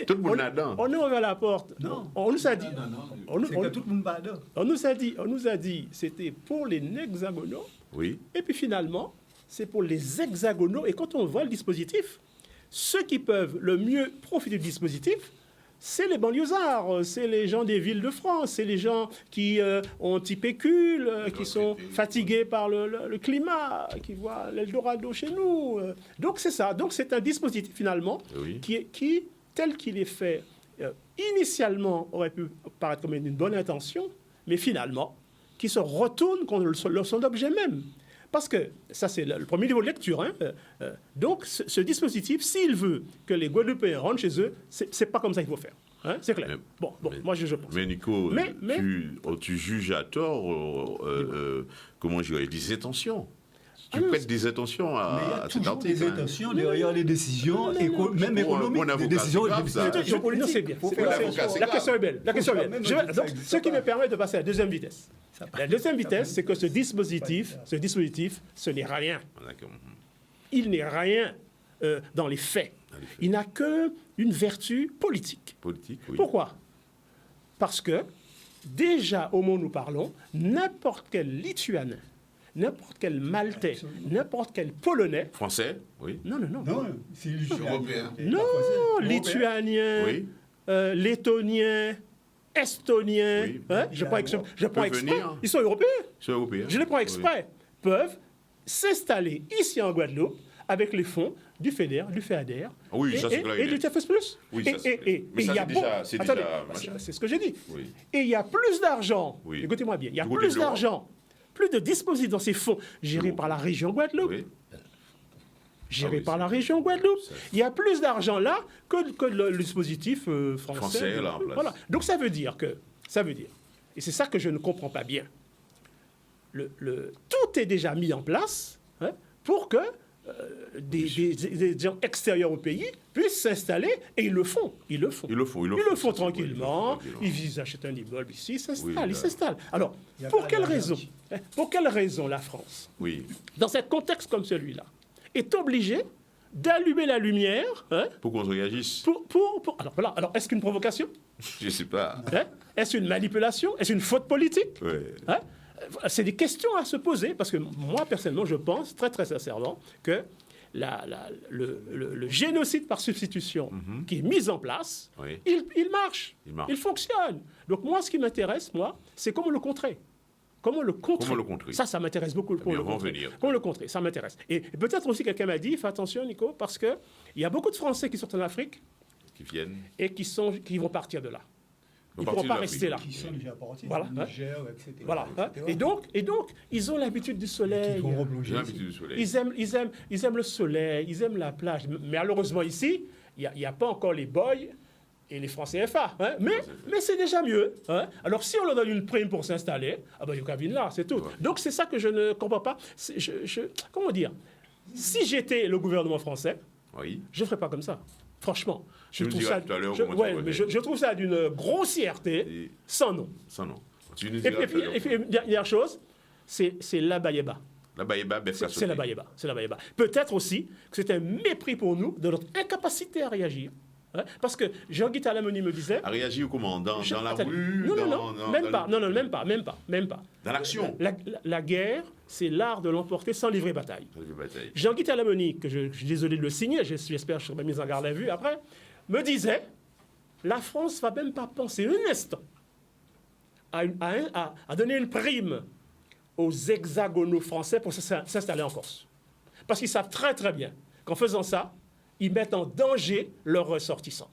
Tout le monde là-dedans. On est ouvert la porte. Non. On nous a dit. C'est que tout le monde là-dedans. On nous a dit c'était pour les hexagonaux. Oui. Et puis finalement, c'est pour les hexagonaux. Et quand on voit le dispositif, ceux qui peuvent le mieux profiter du dispositif, c'est les banlieusards, c'est les gens des villes de France, c'est les gens qui ont un petit pécule, qui sont fatigués par le climat, qui voient l'Eldorado chez nous. Donc c'est ça. Donc c'est un dispositif finalement qui, tel qu'il est fait, initialement aurait pu paraître comme une bonne intention, mais finalement qui se retourne contre son objet même. Parce que ça, c'est le premier niveau de lecture. Donc, ce dispositif, s'il veut que les Guadeloupéens rentrent chez eux, c'est pas comme ça qu'il faut faire. C'est clair. Moi, je pense. Mais Nico, tu juges à tort, comment je dirais, des intentions. Tu prêtes des intentions à cet article. Des intentions derrière les décisions, même économiques. Des décisions c'est bien. La question est belle. Donc, ce qui me permet de passer à la deuxième vitesse. La deuxième vitesse, c'est que ce dispositif, ce n'est rien. Il n'est rien dans les faits. Il n'a qu'une vertu politique. Oui. Pourquoi? Parce que, déjà, au moment où nous parlons, n'importe quel Lituanien, n'importe quel Maltais, n'importe quel Polonais... Français, oui. Non. Non, c'est Européen. Non, Lituanien, oui. Lettonien, Estonien, oui. Je prends exprès, ils sont européens. Européens. Je les prends exprès. Peuvent s'installer ici en Guadeloupe avec les fonds du FEDER, du FEADER et du TFS+. Oui, c'est ce que j'ai dit. Oui. Et il y a plus d'argent, écoutez-moi bien, il y a plus d'argent, plus de dispositifs dans ces fonds gérés par la région Guadeloupe. Oui. Par la région Guadeloupe. Il y a plus d'argent là que le dispositif français. Là, en place. Voilà. Donc ça veut dire, et c'est ça que je ne comprends pas bien, tout est déjà mis en place pour que des gens extérieurs au pays puissent s'installer, et ils le font tranquillement. Ils achètent un immeuble ici, ils s'installent. Alors, pour quelle raison la France, dans un contexte comme celui-là, est obligée d'allumer la lumière pour qu'on réagisse? Alors, est-ce qu'une provocation? Je ne sais pas. Est-ce une manipulation? Est-ce une faute politique? C'est des questions à se poser, parce que moi, personnellement, je pense très, très sincèrement que le génocide par substitution qui est mis en place, il marche, il fonctionne. Donc moi, ce qui m'intéresse, c'est comment le contrer. Comment le contrer? Ça m'intéresse beaucoup. Comment le contrer? Ça m'intéresse. Et peut-être aussi, quelqu'un m'a dit, fais attention, Nico, parce qu'il y a beaucoup de Français qui sont en Afrique qui viennent et qui vont partir de là. Ils ne pourront pas rester là. Qui sont déjà partis, voilà, Niger, etc. Voilà. Et donc, ils ont l'habitude du soleil. Ils aiment le soleil, ils aiment la plage. Mais malheureusement, ici, il n'y a pas encore les boys et les francs CFA. Mais c'est déjà mieux. Alors, si on leur donne une prime pour s'installer, il y a qu'à venir là, c'est tout. Donc, c'est ça que je ne comprends pas. Comment dire? Si j'étais le gouvernement français, je ne ferais pas comme ça. Franchement, je trouve ça d'une grossièreté sans nom. Et puis, dernière chose, c'est la Bayeba. C'est la Bayeba. Peut-être aussi que c'est un mépris pour nous de notre incapacité à réagir. Parce que Jean-Guy Talamoni me disait... À réagir comment? Dans la rue? Même pas. Dans l'action? La guerre, c'est l'art de l'emporter sans livrer bataille. Jean-Guy Talamoni, que je suis désolé de le signer, j'espère que je serai mis en garde à vue après, me disait, la France ne va même pas penser un instant à donner une prime aux hexagonaux français pour s'installer en Corse. Parce qu'ils savent très très bien qu'en faisant ça, ils mettent en danger leurs ressortissants.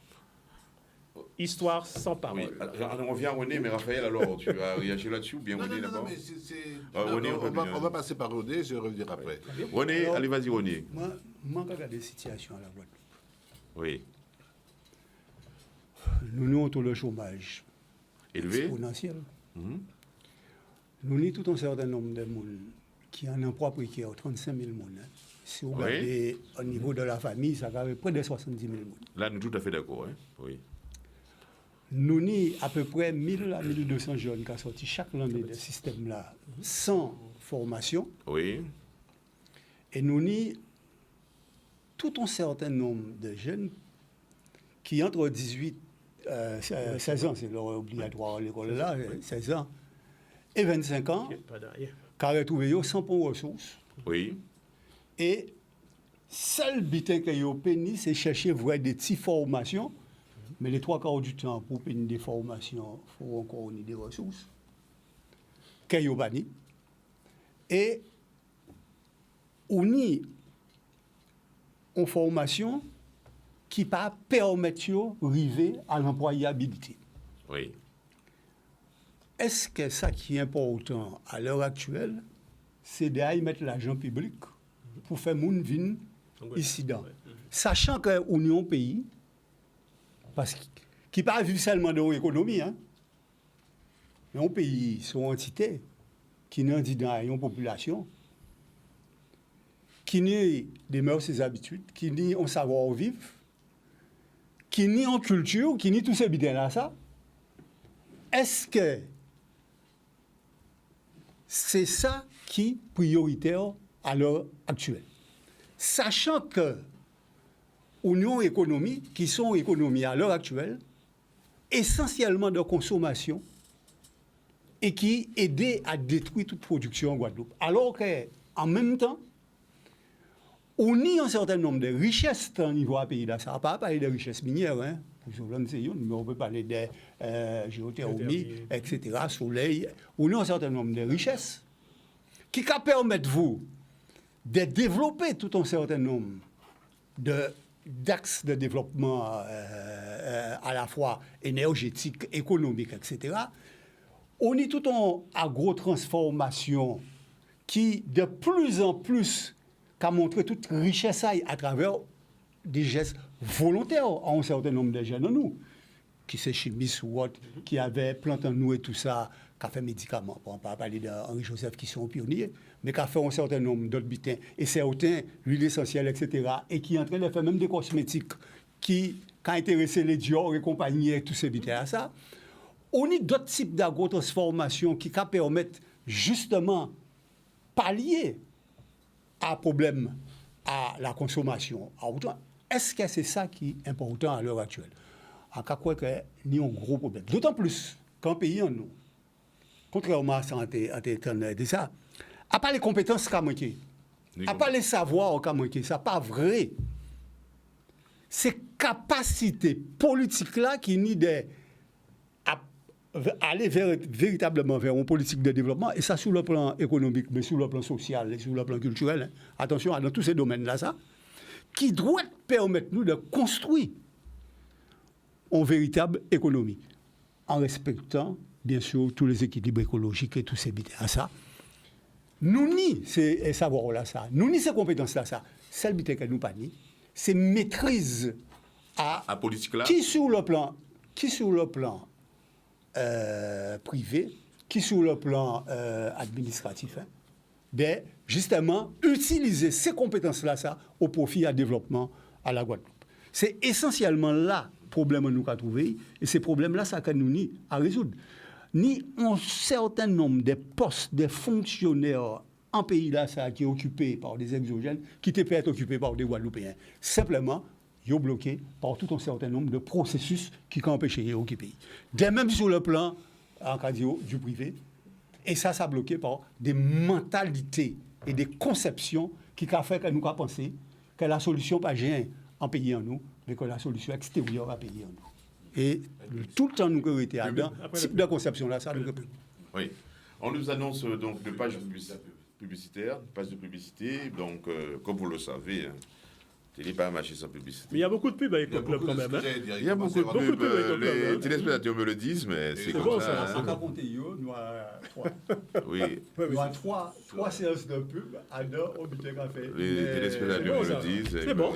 Histoire sans parole. On revient à René, mais Raphaël, alors, tu vas réagir là-dessus ou bien René d'abord? On va passer par René, je vais revenir après. René, allez, vas-y, René. Moi, je regarde des situations à la Guadeloupe. Oui. Nous avons le chômage élevé, exponentiel. Nous avons tout un certain nombre de monde qui ont un emploi précaire, 35 000 personnes. Si vous regardez au niveau de la famille, ça va près de 70 000 personnes. Là, nous sommes tout à fait d'accord. Oui. Nous avons à peu près 1000 à 1200 jeunes qui sont sortis chaque année de ce système-là sans formation. Oui. Et nous avons tout un certain nombre de jeunes qui, entre 16 ans, c'est leur obligatoire à l'école là, 16 ans, et 25 ans, qui ont retrouvé sans pont ressources. Oui. Et seul but qu'ils ont péni, c'est chercher voir des petites formations. Mais les 3/4 du temps, pour pénir des formations, il faut encore des ressources. Qu'ils ont banni. Et on y une formation qui ne permet pas d'arriver à l'employabilité. Oui. Est-ce que ça qui est important à l'heure actuelle, c'est d'aller mettre l'argent public pour faire moun vin ici dedans, sachant qu'on est un pays parce qui pas vivre seulement de l'économie, mais un pays, son entité qui n'a dit dans une population qui nie des mœurs et des habitudes, qui nie un savoir-vivre, qui nie en culture, qui nie tous ces bidins-là, ça, est-ce que c'est ça qui est prioritaire à l'heure actuelle? Sachant que l'Union économique, qui sont économies à l'heure actuelle, essentiellement de consommation, et qui aident à détruire toute production en Guadeloupe. Alors qu'en même temps, on nie un certain nombre de richesses au niveau du pays. Là. Ça ne va pas parler de richesses minières, hein, mais on peut parler de géothermie, etc., soleil. On nie un certain nombre de richesses qui permettent vous de développer tout un certain nombre d'axes de développement à la fois énergétique, économique, etc. On est tout en agro-transformation qui, de plus en plus, a montré toute richesse à travers des gestes volontaires à un certain nombre de jeunes en nous, qui sont chimistes ou autres, qui avaient planté en nous et tout ça, qui a fait médicaments. On ne va pas parler d'Henri Joseph qui sont pionniers, mais qui a fait un certain nombre d'autres butins, et certains, l'huile essentielle, etc., et qui est en train de faire même des cosmétiques, qui ont intéressé les Dior et compagnie, et tous ces butins à ça. On a d'autres types d'agro-transformation qui permettent justement pallier à problème à la consommation. Est-ce que c'est ça qui est important à l'heure actuelle? En cas quoi qu'il y a un gros problème. D'autant plus qu'en pays en nous, contrairement à ça, ça, à part les compétences qu'a manqué, à part les savoirs qu'a manqué, ça n'est pas vrai. Ces capacités politiques-là qui n'y des aller véritablement vers une politique de développement, et ça sur le plan économique, mais sur le plan social et sur le plan culturel, hein. Attention, dans tous ces domaines-là, ça, qui doit permettre nous de construire une véritable économie, en respectant, bien sûr, tous les équilibres écologiques et tous ces bits à ça. Nous ni ces savoirs-là, ça, nous ni ces compétences-là, ça, celle bit que nous pas ni, c'est maîtrise à politique-là, qui sur le plan privé, qui sur le plan administratif, hein, de justement utiliser ces compétences-là ça, au profit à développement à la Guadeloupe. C'est essentiellement là le problème que nous avons trouvé, et ces problèmes-là, ça que nous ni à résoudre. Ni un certain nombre de postes de fonctionnaires en pays là, ça qui est occupé par des exogènes, qui peut être occupé par des Guadeloupéens. Simplement, ils sont bloqués par tout un certain nombre de processus qui ont empêché les pays. De même sur le plan en cas du privé, et ça a bloqué par des mentalités et des conceptions qui ont fait que nous avons pensé que la solution pas gêne en pays en nous, mais que la solution extérieure à pays en nous. Et tout le temps nous avons été là-dedans, type de conception-là, ça nous a pris. Oui. On nous annonce donc de pages publicitaires, pages de publicité, donc comme vous le savez, Télé pas marché sans publicité. Mais il y a beaucoup de pubs avec le club quand même. Il y a beaucoup de pubs avec le club. Les téléspectateurs me le disent, mais c'est comme bon, ça. En cas compté, nous avons oui. trois séances de pub à l'heure au but de café. Les téléspectateurs me le disent. C'est bon.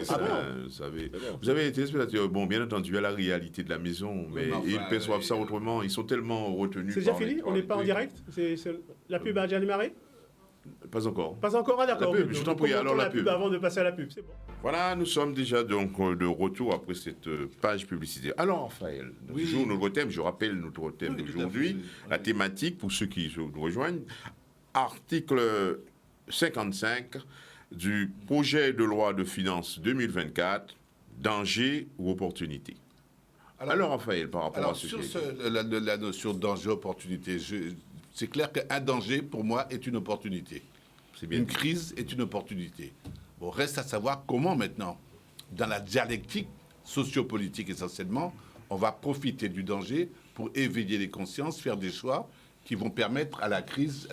Vous avez les téléspectateurs, bon, bien entendu, il y a la réalité de la maison, mais ils perçoivent ça autrement. Ils sont tellement retenus. C'est déjà fini? On n'est pas en direct? La pub a déjà démarré? Pas encore. Pas encore, ah, d'accord. Je t'en prie, alors la pub. Avant de passer à la pub, c'est bon. Voilà, nous sommes déjà donc de retour après cette page publicitaire. Alors, Raphaël, toujours notre thème, je rappelle notre thème d'aujourd'hui, la thématique, pour ceux qui nous rejoignent, article 55 du projet de loi de finances 2024, danger ou opportunité. Alors Raphaël, par rapport à ce sur la notion de danger-opportunité, c'est clair qu'un danger, pour moi, est une opportunité. Une crise est une opportunité. Bon, reste à savoir comment maintenant, dans la dialectique sociopolitique essentiellement, on va profiter du danger pour éveiller les consciences, faire des choix qui vont permettre à la crise,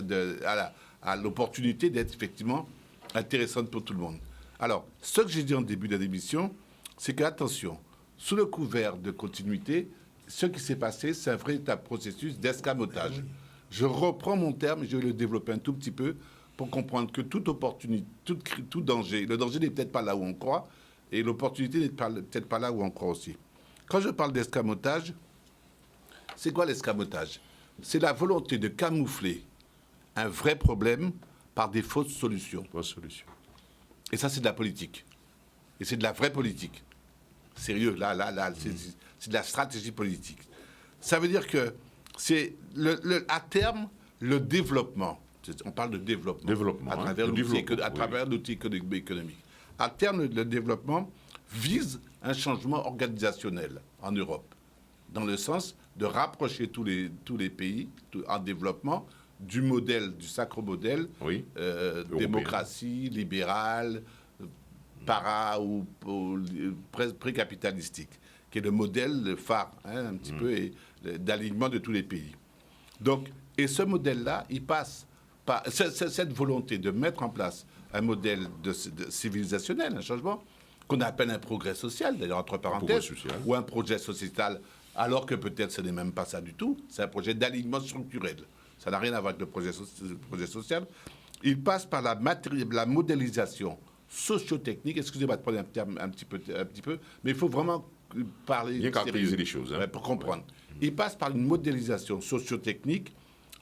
à l'opportunité d'être effectivement intéressante pour tout le monde. Alors, ce que j'ai dit en début de l'émission, c'est qu'attention, sous le couvert de continuité, ce qui s'est passé, c'est un véritable processus d'escamotage. Je reprends mon terme, je vais le développer un tout petit peu pour comprendre que toute opportunité, tout danger, le danger n'est peut-être pas là où on croit, et l'opportunité n'est peut-être pas là où on croit aussi. Quand je parle d'escamotage, c'est quoi l'escamotage? C'est la volonté de camoufler un vrai problème par des fausses solutions. Et ça, c'est de la politique. Et c'est de la vraie politique. Sérieux, là, c'est de la stratégie politique. Ça veut dire que c'est, à terme, le développement, on parle de développement à travers l'outil économique. À terme, le développement vise un changement organisationnel en Europe, dans le sens de rapprocher tous les pays en développement du sacro modèle démocratie libérale, ou pré-capitalistique, qui est le modèle phare, un petit peu, d'alignement de tous les pays. Donc, et ce modèle-là, il passe par cette volonté de mettre en place un modèle de civilisationnel, un changement, qu'on appelle un progrès social, d'ailleurs, entre parenthèses, ou un projet sociétal, alors que peut-être ce n'est même pas ça du tout, c'est un projet d'alignement structurel. Ça n'a rien à voir avec le projet social. Il passe par la modélisation socio-technique, excusez-moi de prendre un terme un petit peu, mais il faut vraiment parler... Bien caractériser les choses. Pour comprendre. Il passe par une modélisation socio-technique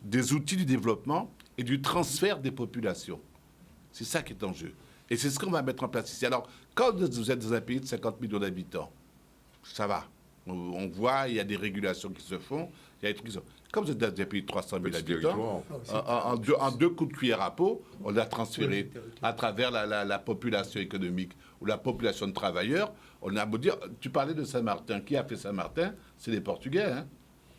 des outils du développement et du transfert des populations. C'est ça qui est en jeu. Et c'est ce qu'on va mettre en place ici. Alors, quand vous êtes dans un pays de 50 millions d'habitants, ça va. On voit, il y a des régulations qui se font, il y a des trucs qui se font. Comme vous êtes dans un pays de 300 000 habitants, en deux coups de cuillère à peau, on l'a transféré à travers la population économique ou la population de travailleurs. On a beau dire, tu parlais de Saint-Martin. Qui a fait Saint-Martin? C'est les Portugais. Hein.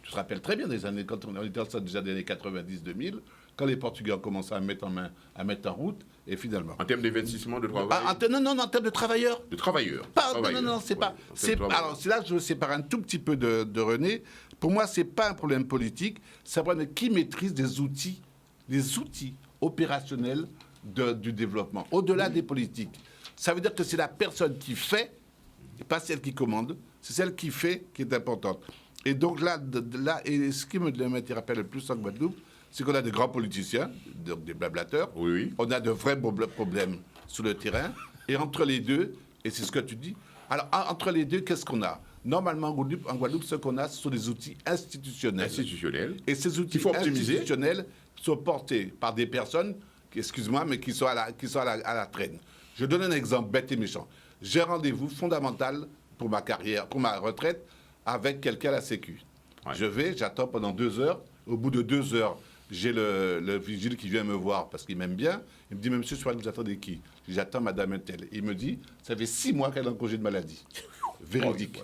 Tu te rappelles très bien des années, quand on était déjà des années 90-2000, quand les Portugais ont commencé à mettre en route, et finalement... En termes d'investissement de travail? Non, en termes de travailleurs. De travailleurs. Non, c'est pas... Alors, c'est là que je me sépare un tout petit peu de René. Pour moi, ce n'est pas un problème politique, c'est un problème de qui maîtrise les outils opérationnels du développement, au-delà des politiques. Ça veut dire que c'est la personne qui fait, et pas celle qui commande, c'est celle qui fait qui est importante. Et donc là et ce qui m'interpelle le plus en Guadeloupe, c'est qu'on a de grands politiciens, donc des blablateurs, on a de vrais problèmes sur le terrain, et entre les deux, et c'est ce que tu dis, alors entre les deux, qu'est-ce qu'on a? Normalement, en Guadeloupe, ce qu'on a, ce sont des outils institutionnels. Et ces outils institutionnels sont portés par des personnes, excuse-moi, mais qui sont à la traîne. Je donne un exemple bête et méchant. J'ai un rendez-vous fondamental pour ma carrière, pour ma retraite, avec quelqu'un à la Sécu. Ouais. Je vais, j'attends pendant 2 heures. Au bout de 2 heures, j'ai le vigile qui vient me voir parce qu'il m'aime bien. Il me dit, mais monsieur Soal, vous attendez qui? J'attends madame Untel. Il me dit, ça fait 6 mois qu'elle est en congé de maladie. Véridique.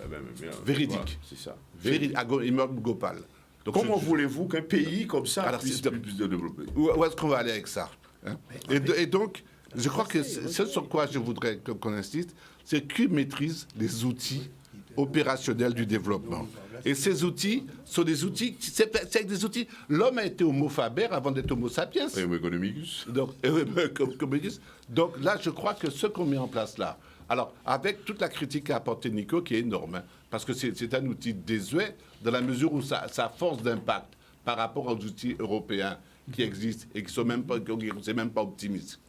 Véridique. C'est ça. Immeuble Gopal. Donc, comment voulez-vous qu'un pays comme ça puisse se développer? Où est-ce qu'on va aller avec ça, hein? Et donc, je crois que ce sur quoi je voudrais qu'on insiste, c'est qui maîtrise les outils opérationnels du développement. Et ces outils sont des outils... C'est des outils... L'homme a été homo faber avant d'être homo sapiens. Et homo economicus. Donc là, je crois que ce qu'on met en place là, alors avec toute la critique qu'a apportée Nico, qui est énorme, hein, parce que c'est un outil désuet dans la mesure où sa force d'impact par rapport aux outils européens qui existent et qui ne sont même pas optimistes,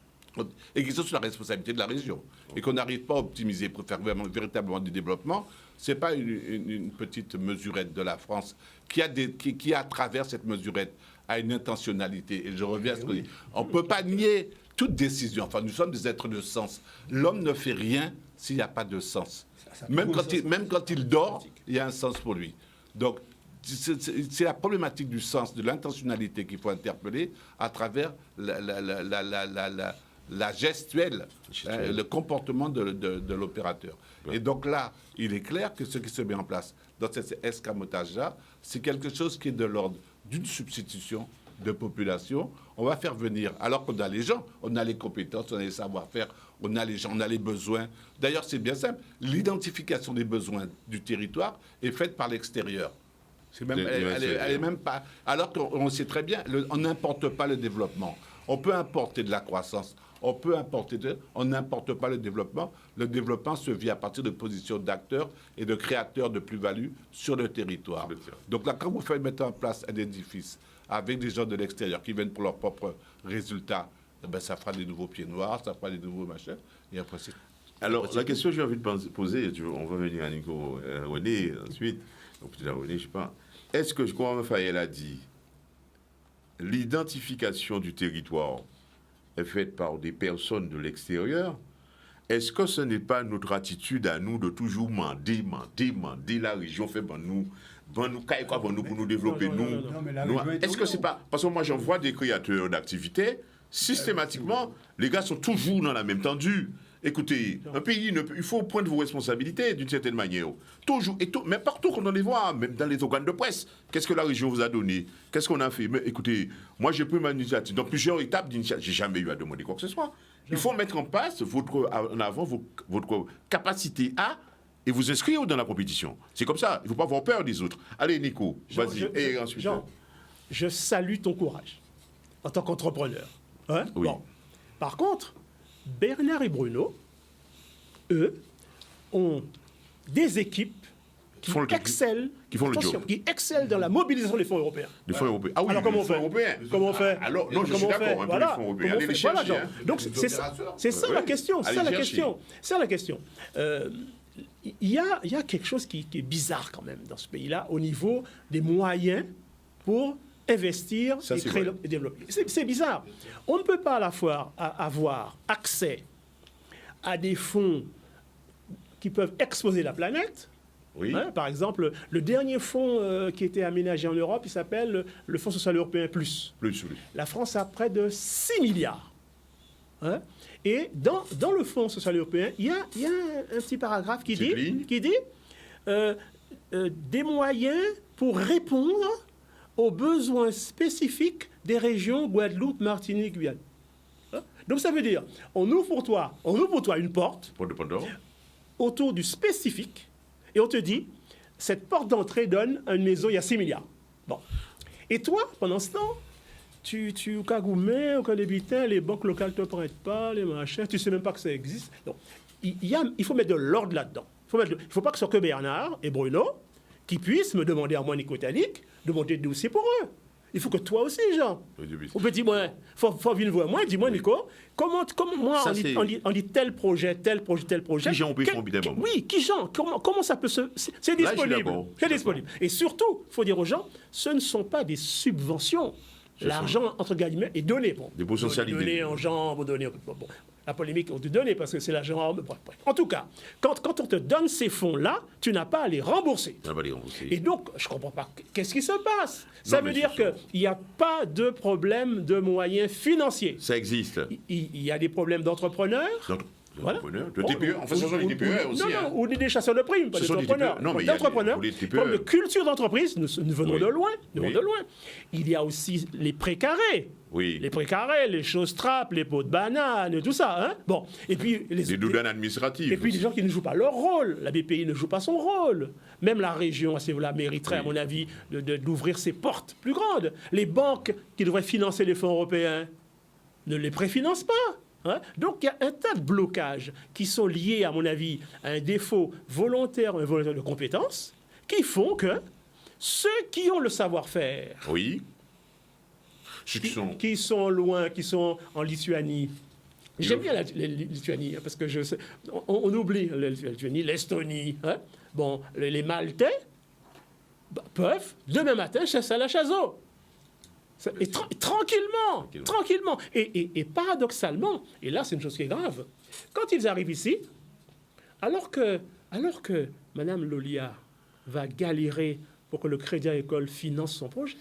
et qui sont sur la responsabilité de la région, et qu'on n'arrive pas à optimiser pour faire véritablement du développement, ce n'est pas une petite mesurette de la France qui, à travers cette mesurette, a une intentionnalité. Et je reviens à ce que je dis. On ne peut pas nier toute décision. Enfin, nous sommes des êtres de sens. L'homme ne fait rien s'il n'y a pas de sens. Même quand il dort, il y a un sens pour lui. Donc, c'est la problématique du sens, de l'intentionnalité qu'il faut interpeller à travers la gestuelle, le comportement de l'opérateur. Ouais. Et donc là, il est clair que ce qui se met en place dans cet escamotage-là, c'est quelque chose qui est de l'ordre d'une substitution de population. On va faire venir, alors qu'on a les gens, on a les compétences, on a les savoir-faire, on a les gens, on a les besoins. D'ailleurs, c'est bien simple, l'identification des besoins du territoire est faite par l'extérieur. Elle est même pas... Alors qu'on sait très bien, on n'importe pas le développement. On peut importer de la croissance, on n'importe pas le développement. Le développement se vit à partir de positions d'acteurs et de créateurs de plus-value sur le territoire. Donc là, quand vous faites mettre en place un édifice avec des gens de l'extérieur qui viennent pour leurs propres résultats, ben ça fera des nouveaux pieds noirs, ça fera des nouveaux machins. Et après, alors, la question que j'ai envie de poser, on va venir à Nico René ensuite, donc peut-être à René, je ne sais pas. Est-ce que, comme Raphaël a dit, l'identification du territoire est faite par des personnes de l'extérieur est-ce que ce n'est pas notre attitude à nous de toujours demander la région fait pour nous pour nous développer nous. Est-ce que c'est pas parce que moi j'en vois des créateurs d'activités systématiquement les gars sont toujours dans la même tendue. Écoutez, un pays, il faut prendre vos responsabilités d'une certaine manière. Toujours, mais partout qu'on en les voit, même dans les organes de presse, qu'est-ce que la région vous a donné? Qu'est-ce qu'on a fait? Mais écoutez, moi j'ai pris ma initiative. Dans plusieurs étapes d'initiative, j'ai jamais eu à demander quoi que ce soit. Il faut mettre en place en avant votre capacité à et vous inscrire dans la compétition. C'est comme ça, il ne faut pas avoir peur des autres. Allez Nico, vas-y. Et ensuite. Jean, je salue ton courage en tant qu'entrepreneur. Hein? Oui. Bon. Par contre, Bernard et Bruno, eux, ont des équipes qui excellent dans la mobilisation des fonds européens. Des fonds européens. Ah oui, alors comment on fait? Comment on fait? Alors, non, je suis d'accord, voilà. Les fonds européens. Allez les chercher. Voilà, donc, c'est ça la question. C'est ça la question. Il y a quelque chose qui est bizarre quand même dans ce pays-là au niveau des moyens pour investir et créer et développer. C'est bizarre. On ne peut pas à la fois avoir accès à des fonds qui peuvent exposer la planète. Oui. Hein, par exemple, le dernier fonds qui a été aménagé en Europe, il s'appelle le Fonds social européen Plus. Oui. La France a près de 6 milliards. Hein? Et dans le Fonds social européen, il y a un petit paragraphe qui dit des moyens pour répondre aux besoins spécifiques des régions Guadeloupe, Martinique, Guyane. Hein? Donc ça veut dire, on ouvre pour toi une porte autour du spécifique et on te dit, cette porte d'entrée donne une maison, il y a 6 milliards. Bon. Et toi, pendant ce temps, tu au Cagoumé, au Cadébitin, les banques locales ne te prêtent pas, les machins, tu ne sais même pas que ça existe. Donc, il faut mettre de l'ordre là-dedans. Il ne faut pas que ce soit que Bernard et Bruno qui puissent me demander à moi, Nico Talik, de monter de dossier pour eux. Il faut que toi aussi, Jean. Au petit moi, faut venir voir moi, dis-moi, Nico, comment moi, on dit tel projet. Qui Jean peut faire évidemment. Oui, qui Jean? Comment ça peut se... C'est disponible. C'est disponible. Et surtout, il faut dire aux gens, ce ne sont pas des subventions. L'argent, entre guillemets, est donné. Bon, des potentialités. Vous donnez en gens, vous donnez... Bon, la polémique, on te donne parce que c'est l'argent... En tout cas, quand on te donne ces fonds-là, tu n'as pas à les rembourser. Et donc, je ne comprends pas. Qu'est-ce qui se passe? Ça veut dire qu'il n'y a pas de problème de moyens financiers. Ça existe. Il y a des problèmes d'entrepreneurs. Voilà. De TPE, enfin, ce sont les TPE aussi. Non, ou des chasseurs de primes, pas des entrepreneurs. D'entrepreneurs, comme de culture d'entreprise, nous venons de loin. Il y a aussi les précarés. Oui. Les précarés, les choses trappes, les pots de banane, tout ça. Hein? Bon. Et puis, les douanes administratives. Et puis des gens qui ne jouent pas leur rôle. La BPI ne joue pas son rôle. Même la région, mériterait, à mon avis, d'ouvrir ses portes plus grandes. Les banques qui devraient financer les fonds européens ne les préfinancent pas. Hein? Donc il y a un tas de blocages qui sont liés, à mon avis, à un défaut volontaire ou involontaire de compétences qui font que ceux qui ont le savoir-faire, qui sont loin, qui sont en Lituanie, j'aime bien la Lituanie, parce que on oublie la Lituanie, l'Estonie, hein? Bon, les Maltais peuvent demain matin chasser à la chasse-eau. Et tranquillement. Et paradoxalement, et là c'est une chose qui est grave, quand ils arrivent ici, alors que Mme Lolia va galérer pour que le Crédit Agricole finance son projet,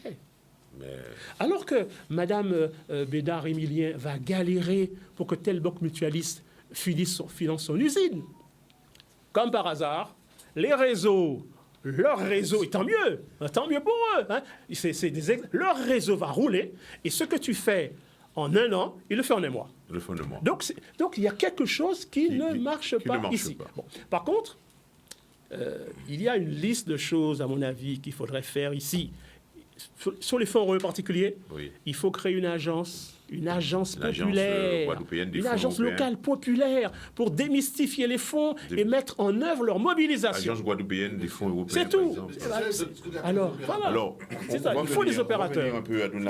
alors que Mme Bédard-Émilien va galérer pour que telle banque mutualiste finance son usine, comme par hasard, leur réseau, et tant mieux pour eux. Hein. Leur réseau va rouler, et ce que tu fais en un an, il le fait en un mois. Donc il y a quelque chose qui ne marche pas ici. Bon. Par contre, il y a une liste de choses, à mon avis, qu'il faudrait faire ici. Sur les fonds européens particuliers, il faut créer une agence populaire, une agence locale populaire pour démystifier les fonds et mettre en œuvre leur mobilisation. Agence guadeloupéenne des fonds européens. C'est tout. Alors, c'est ça. Il faut des opérateurs. Un peu à mais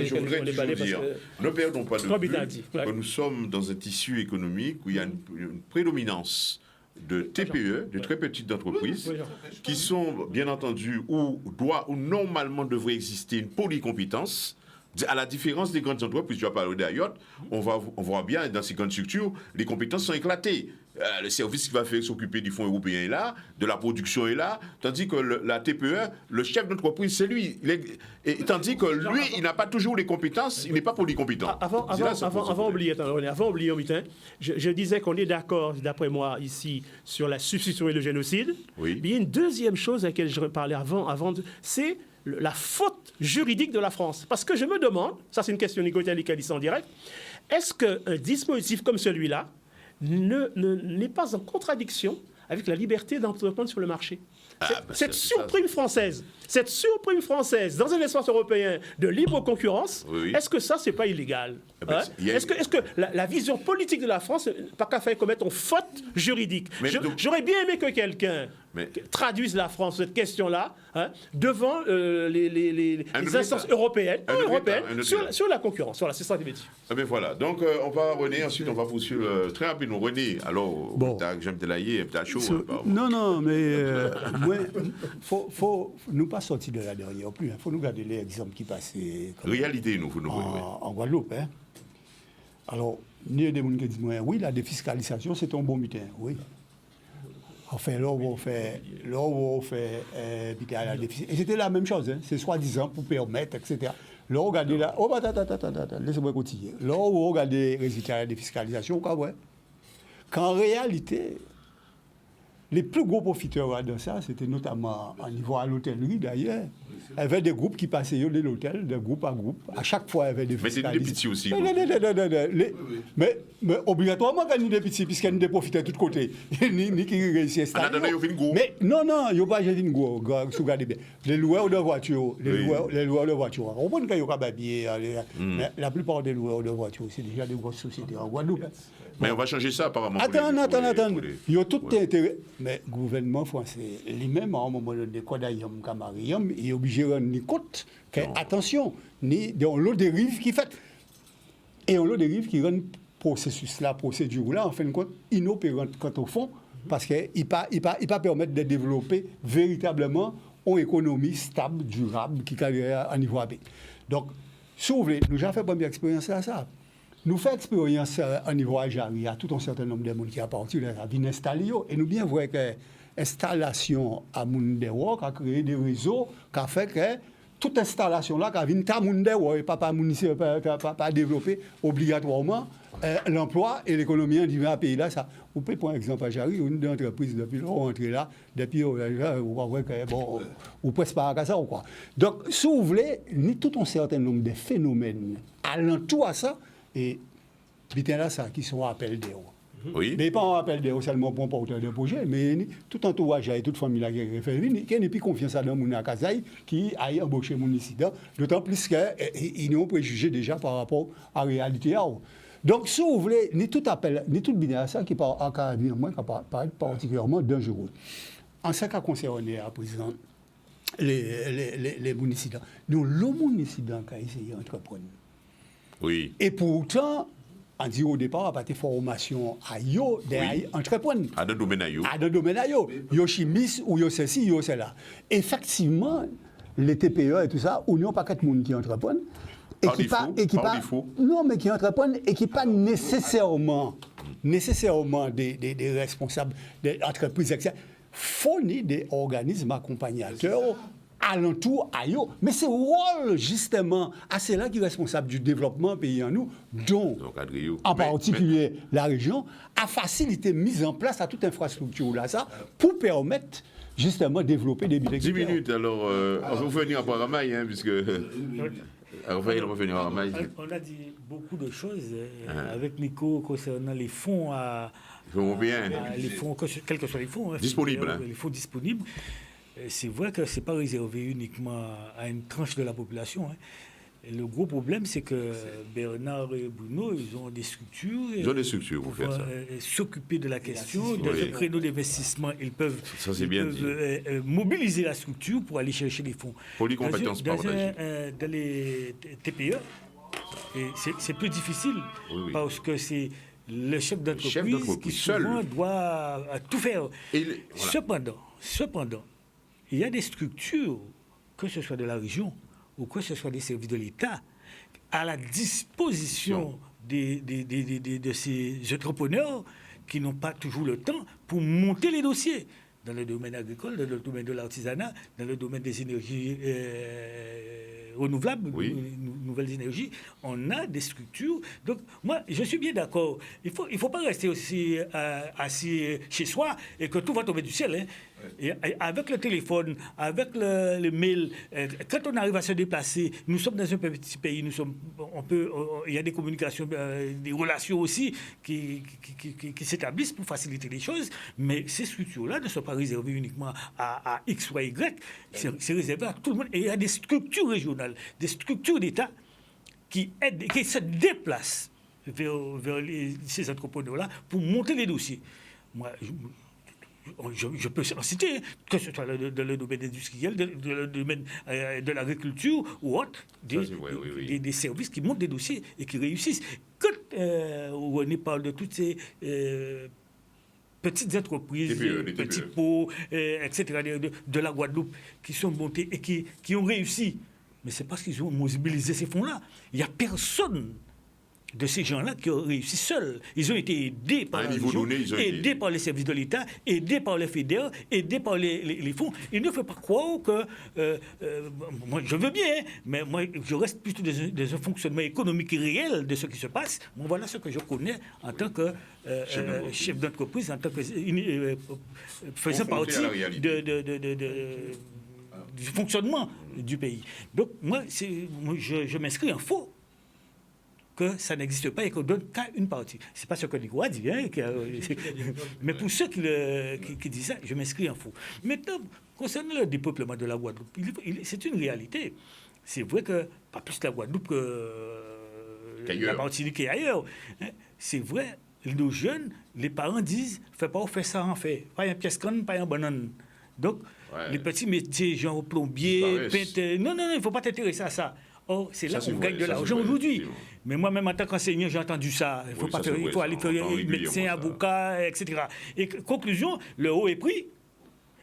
je voudrais toujours dire, ne perdons pas de vue que nous sommes dans un tissu économique où il y a une prédominance de TPE, de très petites entreprises, qui sont, bien entendu, où normalement devrait exister une polycompétence À la différence des grandes entreprises, tu as parlé d'ailleurs, on voit bien dans ces grandes structures, les compétences sont éclatées. Le service qui va faire s'occuper du fonds européen est là, de la production est là, tandis que la TPE, le chef d'entreprise, c'est lui. Tandis que lui, il n'a pas toujours les compétences, il n'est pas polycompétent. Avant d'oublier, je disais qu'on est d'accord, d'après moi, ici, sur la substitution et le génocide. Oui. Mais il y a une deuxième chose à laquelle je parlais c'est la faute juridique de la France. Parce que je me demande, ça c'est une question Nicolas en direct, est-ce qu'un dispositif comme celui-là n'est pas en contradiction avec la liberté d'entreprendre sur le marché? Cette surprime française dans un espace européen de libre concurrence, est-ce que ça, c'est pas illégal? Est-ce que la vision politique de la France n'a pas qu'à faire commettre une faute juridique? J'aurais bien aimé que quelqu'un traduise la France, cette question-là, devant les instances européennes sur la concurrence. Voilà, c'est ça qui veut dire. Voilà, donc on va René, ensuite on va poursuivre très rapidement. René, alors, j'aime te lailler, t'as chaud. Non, mais faut nous pas sortir de là derrière plus. Il faut nous garder les exemples qui passaient. Réalité, nous. En Guadeloupe. Alors, il y a des gens qui disent oui, la défiscalisation, c'est un bon butin. Oui. Enfin, là, on fait la défiscalisation. Et c'était la même chose. C'est soi-disant pour permettre, etc. Là, on regarde là. Oh, attends, laissez-moi continuer. Là, on regarde les résultats de la défiscalisation, qu'en réalité, les plus gros profiteurs de ça, c'était notamment au niveau à l'hôtellerie d'ailleurs. Il y avait des groupes qui passaient de l'hôtel, de groupe à groupe. À chaque fois, il y avait des fiscalistes. Mais c'est des petits aussi. Mais obligatoirement, il y a des petits, puisqu'il y a des profiteurs de tous côtés. Ni qui réussissent à installer. Mais non, il n'y a pas de gros. Regardez bien. Les loueurs de voitures. On comprend qu'il n'y a pas de papier. Mais la plupart des loueurs de voitures, c'est déjà des grosses sociétés en Guadeloupe. Mais on va changer ça apparemment. Attends. Il y a tout intérêt. Mais le gouvernement français, lui-même, à un moment donné, Kodayam, Kamariam, il est obligé de rendre compte qu'attention, il y a une dérive qui fait. Et une dérive qui rend le processus-là, procédure-là, en fin de compte, inopérante quant au fond, parce qu'il ne peut pas permettre de développer véritablement une économie stable, durable, qui est à niveau AB. Donc, si vous voulez, nous avons fait première expérience à ça. Nous faisons expérience au niveau Ajari, il y a tout un certain nombre de gens qui appartiennent à la vie installée. Et nous bien voyons que l'installation à Moundewo a créé des réseaux qui a fait que toute installation là qui a vu à Moundewo et pas développer obligatoirement l'emploi et l'économie en divers pays là. Ça, vous pouvez prendre exemple Ajari, une entreprise depuis l'entrée là, depuis vous voyez que bon, ou presque pas à ça ou quoi. Donc, si vous voulez, il y a tout un certain nombre de phénomènes alentour à ça. Et là, ça qui sont appel d'eau. Oui. Mais pas en appel d'eau seulement pour porteur de projet, mais tout entourage et toute famille qui est référée, qui n'a plus confiance dans mon Akazaï, qui a embauché mon incident, d'autant plus qu'ils n'ont préjugé déjà par rapport à la réalité. Donc, si vous voulez, ni tout bien ça qui paraît particulièrement dangereux. En ce qui concerne à présent les incidents, nous, le incident qui a essayé d'entreprendre. Oui. Et pourtant, on dit au départ, il n'y a pas de formation à yo, d'entreprendre. À deux domaines à yo. À deux domaines à yo. Yo chimiste ou yo ceci, yo cela. Effectivement, les TPE et tout ça, où il n'y a pas de monde qui entreprennent. Non, mais qui entreprennent et qui pas nécessairement des responsables d'entreprises, etc. Fournir des organismes accompagnateurs alentour à eux. Mais c'est le rôle, justement, à ceux-là qui est responsable du développement pays en nous, dont, en particulier, la région, a facilité mise en place à toute infrastructure là, ça, pour permettre, justement, de développer des billes. 10 minutes, alors, on va venir à Ramaï, puisque... On a dit beaucoup de choses avec Nico concernant les fonds les fonds, quels que soient les fonds. Disponibles. Les fonds disponibles. C'est vrai que ce n'est pas réservé uniquement à une tranche de la population. Et le gros problème, c'est que Bernard et Bruno, ils ont des structures. Pour faire ça. S'occuper de la question. Dans un créneau d'investissement, ils peuvent mobiliser la structure pour aller chercher les fonds. Polycompétence partagée. Dans les TPE, c'est plus difficile parce que c'est le chef d'entreprise qui souvent doit tout faire. Cependant, il y a des structures, que ce soit de la région ou que ce soit des services de l'État, à la disposition de ces entrepreneurs qui n'ont pas toujours le temps pour monter les dossiers dans le domaine agricole, dans le domaine de l'artisanat, dans le domaine des énergies renouvelables, nouvelles énergies. On a des structures. Donc, moi, je suis bien d'accord. Il faut pas rester aussi assis chez soi et que tout va tomber du ciel. Hein. Et avec le téléphone, avec le mail, quand on arrive à se déplacer, nous sommes dans un petit pays, il y a des communications, des relations aussi qui s'établissent pour faciliter les choses, mais ces structures-là ne sont pas réservées uniquement à X ou à Y, c'est réservé à tout le monde. Et il y a des structures régionales, des structures d'État qui se déplacent vers ces entrepreneurs-là pour monter les dossiers. Moi, je peux en citer, que ce soit dans le domaine industriel, dans le domaine de l'agriculture ou autre, des services qui montent des dossiers et qui réussissent. Quand on parle de toutes ces petites entreprises, petits pots, etc., de la Guadeloupe, qui sont montées et qui ont réussi, mais c'est parce qu'ils ont mobilisé ces fonds-là. Il n'y a personne de ces gens-là qui ont réussi seuls. Ils ont été aidés par la région, aidés par les services de l'État, aidés par les fédères, aidés par les fonds. Il ne faut pas croire que... moi, je veux bien, mais moi, je reste plutôt dans un fonctionnement économique réel de ce qui se passe. Bon, voilà ce que je connais en tant que chef d'entreprise, en tant que faisant partie du fonctionnement du pays. Donc, moi je m'inscris en faux que ça n'existe pas et qu'on donne qu'à une partie. C'est pas ce que Nicolas dit, hein, mais pour ceux qui disent ça, je m'inscris en faux. Maintenant, concernant le dépeuplement de la Guadeloupe, c'est une réalité. C'est vrai que, pas plus la Guadeloupe que la Martinique et ailleurs, hein, c'est vrai, nos jeunes, les parents disent, fais pas, fais ça en fait. Pas un pièce canne, pas un banane. Donc, les petits métiers, genre plombier, peintre, non, il ne faut pas t'intéresser à ça. Or, c'est là qu'on gagne de l'argent aujourd'hui. Mais moi-même, en tant qu'enseignant, j'ai entendu ça. Il faut aller faire médecin, avocat, etc. Et conclusion, le haut est pris.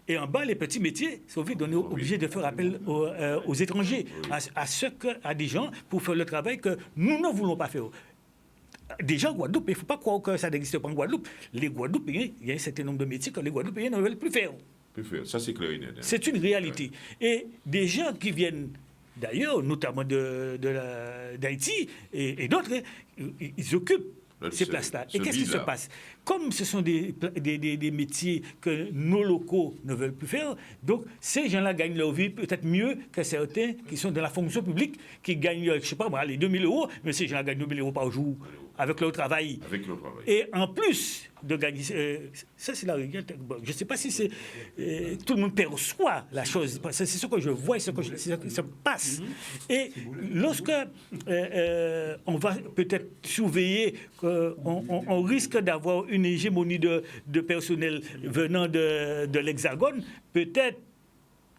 Et en bas, les petits métiers sont obligés de faire appel aux étrangers, à des gens pour faire le travail que nous ne voulons pas faire. Déjà, en Guadeloupe, il ne faut pas croire que ça n'existe pas en Guadeloupe. Les Guadeloupéens, il y a un certain nombre de métiers que les Guadeloupéens ne veulent plus faire. Ça, c'est clair. C'est une réalité. Et des gens qui viennent d'ailleurs, notamment d'Haïti et d'autres, ils occupent ces places-là. Et qu'est-ce qui se passe? Comme ce sont des métiers que nos locaux ne veulent plus faire, donc ces gens-là gagnent leur vie peut-être mieux que certains qui sont dans la fonction publique, qui gagnent, je ne sais pas, les 2 000 €, mais ces gens-là gagnent 2 000 € par jour avec leur travail. Et en plus de gagner... ça, c'est la réalité. Je ne sais pas si c'est... tout le monde perçoit la chose. C'est ce que je vois et ce qui se passe. Et lorsque on va peut-être surveiller qu'on risque d'avoir une hégémonie de personnel venant de l'Hexagone, peut-être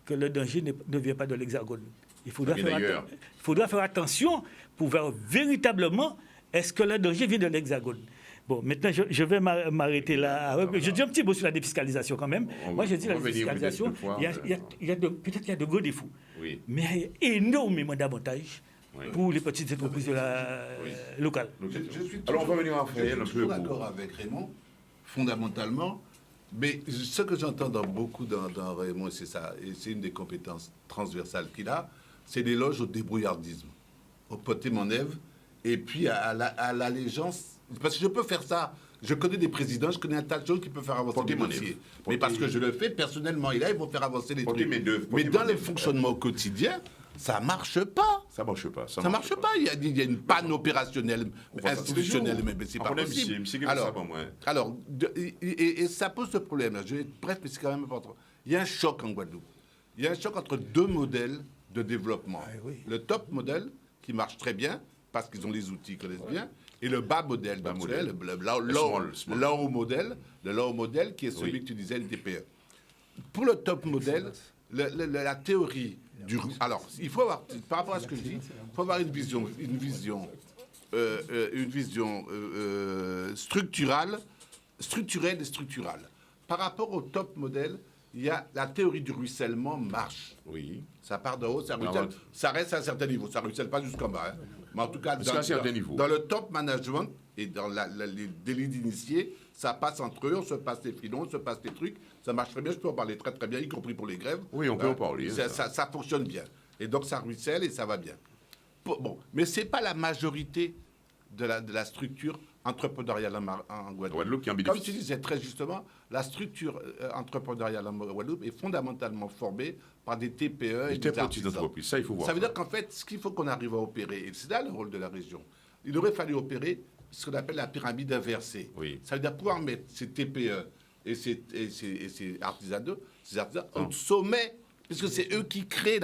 que le danger ne vient pas de l'Hexagone. Il faudra faire attention pour voir véritablement est-ce que le danger vient de l'Hexagone. Bon, maintenant, je vais m'arrêter là. Je dis un petit mot sur la défiscalisation quand même. Moi, je dis la défiscalisation, peut-être qu'il y a de gros défauts. Oui. Mais il y a énormément d'avantages pour les petites entreprises locales. Alors, on va venir en faire. Je suis d'accord avec Raymond, fondamentalement. Mais ce que j'entends dans Raymond, c'est ça, et c'est une des compétences transversales qu'il a, c'est l'éloge au débrouillardisme, au poté mon ève, et puis à l'allégeance. Parce que je peux faire ça. Je connais des présidents, je connais un tas de gens qui peuvent faire avancer les dossiers. Mais parce que je le fais personnellement, et là, ils vont faire avancer les trucs. Mais dans le fonctionnement quotidien, ça ne marche pas. Ça marche pas. Il y a une panne opérationnelle, institutionnelle, mais c'est pas possible. Alors, et ça pose ce problème-là. Bref, mais c'est quand même important. Il y a un choc en Guadeloupe. Il y a un choc entre deux modèles de développement. Le top modèle, qui marche très bien, parce qu'ils ont les outils, ils connaissent bien, et le bas modèle, le low modèle, qui est celui que tu disais, le TPE. Pour le top modèle, la théorie du... Alors, il faut avoir, par rapport à ce que je dis, il faut avoir une vision structurelle et structurale. Par rapport au top modèle, il y a la théorie du ruissellement marche. Oui. Ça part de haut, ça ruisselle. Ça reste à un certain niveau. Ça ne ruisselle pas jusqu'en bas. Hein. Mais en tout cas, dans le top management et dans les délits d'initiés, ça passe entre eux, on se passe des filons, on se passe des trucs. Ça marche très bien, je peux en parler très très bien, y compris pour les grèves. Oui, on peut en parler. Ça fonctionne bien. Et donc ça ruisselle et ça va bien. Bon, mais ce n'est pas la majorité de la structure entrepreneuriale en Guadeloupe. Comme tu disais très justement, la structure entrepreneuriale en Guadeloupe est fondamentalement formée par des TPE et des petites entreprises. Ça, il faut voir. Ça veut dire qu'en fait, ce qu'il faut qu'on arrive à opérer, et c'est là le rôle de la région, il aurait fallu opérer ce qu'on appelle la pyramide inversée. Oui. Ça veut dire pouvoir mettre ces TPE et ces artisans au sommet, puisque c'est eux qui créent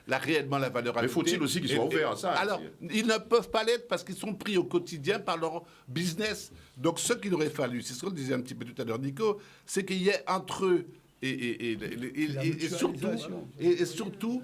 réellement la valeur ajoutée. Mais faut-il aussi qu'ils soient ouverts à ça? Alors, ils ne peuvent pas l'être parce qu'ils sont pris au quotidien par leur business. Donc, ce qu'il aurait fallu, c'est ce qu'on disait un petit peu tout à l'heure, Nico, c'est qu'il y ait entre eux et surtout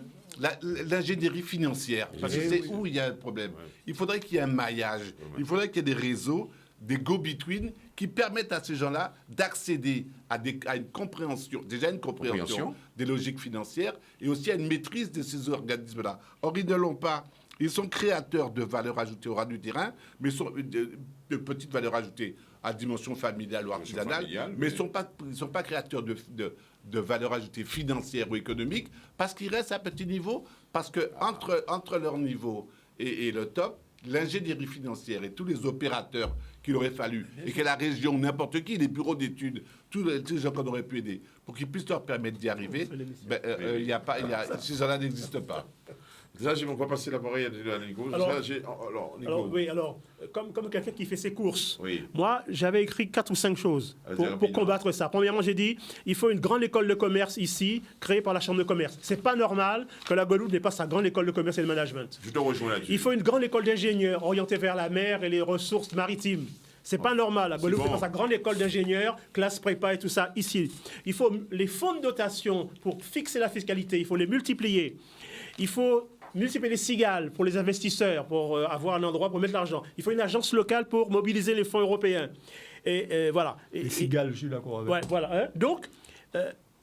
l'ingénierie financière. Parce que c'est où il y a un problème. Il faudrait qu'il y ait un maillage. Il faudrait qu'il y ait des réseaux, des go-between qui permettent à ces gens-là d'accéder à une compréhension, déjà une compréhension des logiques financières et aussi à une maîtrise de ces organismes-là. Or, ils ne l'ont pas. Ils sont créateurs de valeur ajoutée au ras du terrain, mais de petites valeurs ajoutées à dimension familiale ou artisanale, mais ils ne sont pas créateurs de valeur ajoutée financière ou économique parce qu'ils restent à petit niveau, parce que entre leur niveau et le top, l'ingénierie financière et tous les opérateurs qu'il aurait fallu, et que la région, n'importe qui, les bureaux d'études, tous les gens qu'on aurait pu aider, pour qu'ils puissent leur permettre d'y arriver, ces gens-là n'existent pas. Là, je ne vais pas passer l'appareil à Nico. Alors, comme quelqu'un qui fait ses courses, moi, j'avais écrit 4 ou 5 choses pour combattre ça. Premièrement, j'ai dit, il faut une grande école de commerce ici, créée par la Chambre de commerce. C'est pas normal que la Guadeloupe n'ait pas sa grande école de commerce et de management. Je te rejoins là-dessus. Il faut une grande école d'ingénieurs orientée vers la mer et les ressources maritimes. C'est pas normal. La Guadeloupe n'est pas sa grande école d'ingénieurs, classe prépa et tout ça ici. Il faut les fonds de dotation pour fixer la fiscalité, il faut les multiplier. Il faut multiplier les cigales pour les investisseurs, pour avoir un endroit pour mettre l'argent. Il faut une agence locale pour mobiliser les fonds européens. Et voilà. Les cigales, je suis d'accord avec vous. Voilà. Hein. Donc,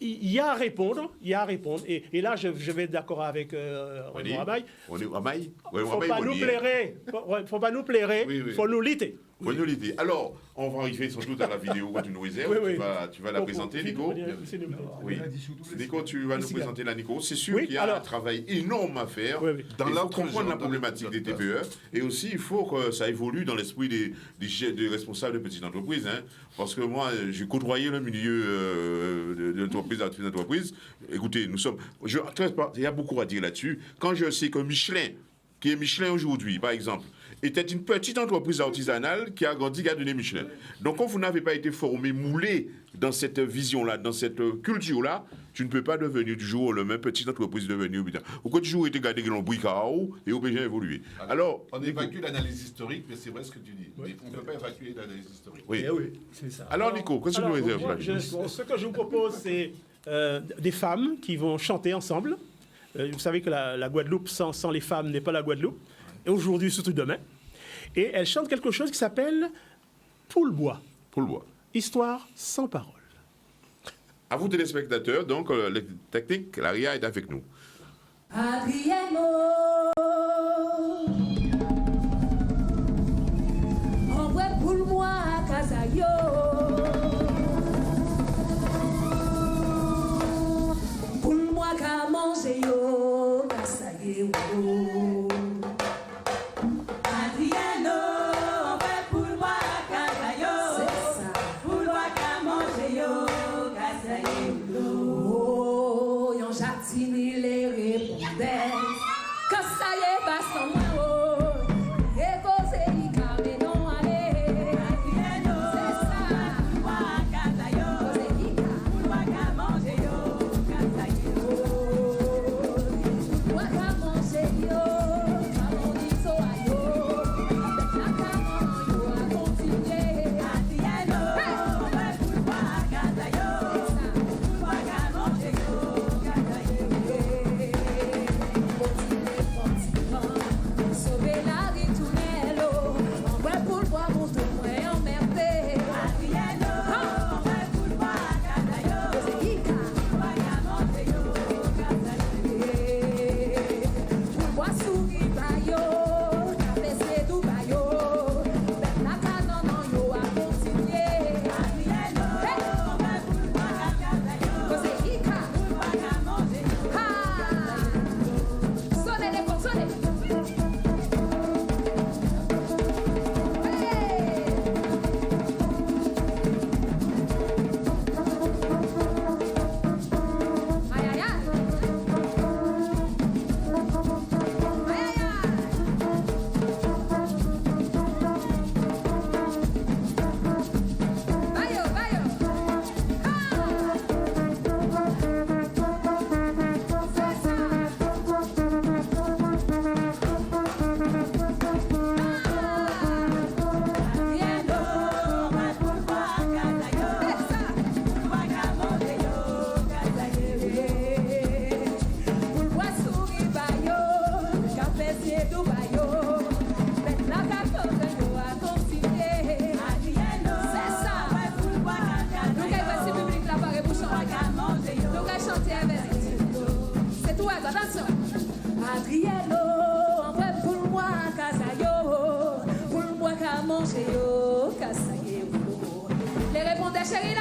il y a à répondre. Et là, je vais être d'accord avec Raymond Amaï. On est Amaï. Il ne faut pas nous plairer. Faut pas nous plairer. Il faut nous lutter. Alors, on va arriver surtout à la vidéo que tu nous réserves. Tu vas la présenter, Nico. Oui. Nico, tu vas nous présenter la Nico. C'est sûr qu'il y a un travail énorme à faire. Il faut comprendre la problématique des TPE. Et aussi, il faut que ça évolue dans l'esprit des responsables de petites entreprises. Hein. Parce que moi, j'ai côtoyé le milieu de l'entreprise. Écoutez, il y a beaucoup à dire là-dessus. Quand je sais que Michelin, qui est Michelin aujourd'hui, par exemple, était une petite entreprise artisanale qui a grandi, qui a donné Michelin. Donc, quand vous n'avez pas été formé, moulé dans cette vision-là, dans cette culture-là, tu ne peux pas devenir du jour au lendemain petite entreprise devenue. Ou quand tu joues, tu as gardé dans le bricao et au bien évoluer. Alors, on évacue l'analyse historique, mais c'est vrai ce que tu dis. On ne peut pas évacuer l'analyse historique. Oui, c'est ça. Alors, Nico, qu'est-ce que tu nous réserves là? Ce que je vous propose, c'est des femmes qui vont chanter ensemble. Vous savez que la Guadeloupe sans les femmes n'est pas la Guadeloupe. Et aujourd'hui, surtout demain. Et elles chantent quelque chose qui s'appelle Poule-bois. Poule-bois. Histoire sans parole. À vous, téléspectateurs, donc, la technique, la RIA est avec nous. Adriano, envoie poule-moi à Casayo. Poule-moi qu'à manger yo, Casayo. Les répondait que ça y est, pas sans moi. chérie,